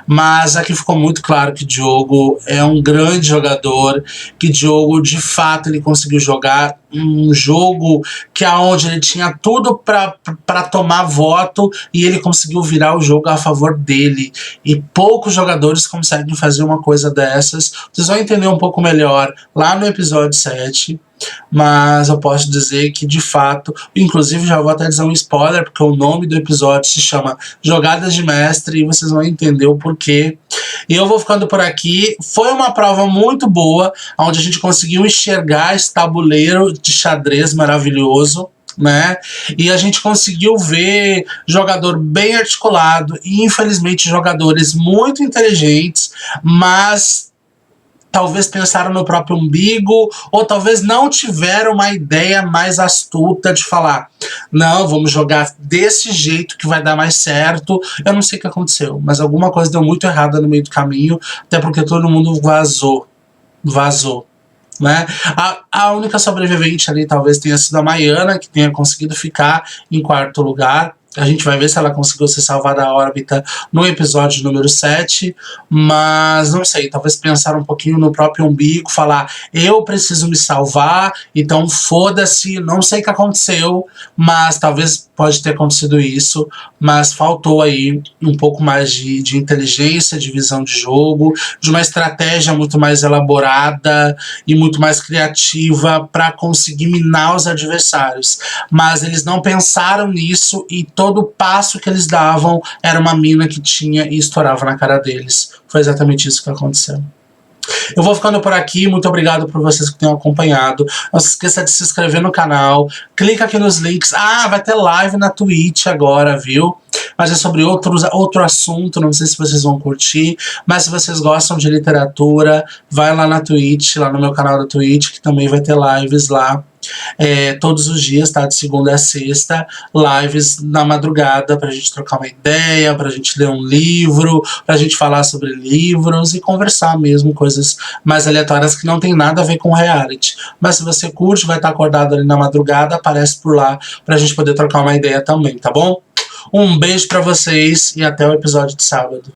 Mas aqui ficou muito claro que Diogo é um grande jogador, que Diogo de fato ele conseguiu jogar um jogo que aonde ele tinha tudo para tomar voto e ele conseguiu virar o jogo a favor dele. E poucos jogadores conseguem fazer uma coisa dessas. Vocês vão entender um pouco melhor lá no episódio 7. Mas eu posso dizer que de fato, inclusive já vou até dizer um spoiler, porque o nome do episódio se chama Jogadas de Mestre e vocês vão entender o porquê. E eu vou ficando por aqui. Foi uma prova muito boa, onde a gente conseguiu enxergar esse tabuleiro de xadrez maravilhoso, né? E a gente conseguiu ver jogador bem articulado e infelizmente jogadores muito inteligentes, mas talvez pensaram no próprio umbigo, ou talvez não tiveram uma ideia mais astuta de falar, não, vamos jogar desse jeito que vai dar mais certo. Eu não sei o que aconteceu, mas alguma coisa deu muito errada no meio do caminho, até porque todo mundo vazou, né? A única sobrevivente ali talvez tenha sido a Maiana, que tenha conseguido ficar em quarto lugar. A gente vai ver se ela conseguiu se salvar da órbita no episódio número 7, mas não sei, talvez pensar um pouquinho no próprio umbigo, falar, eu preciso me salvar, então foda-se, não sei o que aconteceu, mas talvez pode ter acontecido isso, mas faltou aí um pouco mais de inteligência, de visão de jogo, de uma estratégia muito mais elaborada e muito mais criativa para conseguir minar os adversários, mas eles não pensaram nisso e todo passo que eles davam era uma mina que tinha e estourava na cara deles. Foi exatamente isso que aconteceu. Eu vou ficando por aqui, muito obrigado por vocês que tenham acompanhado. Não se esqueça de se inscrever no canal, clica aqui nos links. Vai ter live na Twitch agora, viu? Mas é sobre outro assunto, não sei se vocês vão curtir, mas se vocês gostam de literatura, vai lá na Twitch, lá no meu canal da Twitch, que também vai ter lives lá. Todos os dias, tá? De segunda a sexta, lives na madrugada pra gente trocar uma ideia, pra gente ler um livro, pra gente falar sobre livros e conversar mesmo, coisas mais aleatórias que não tem nada a ver com reality. Mas se você curte, vai estar acordado ali na madrugada, aparece por lá pra gente poder trocar uma ideia também, tá bom? Um beijo pra vocês e até o episódio de sábado.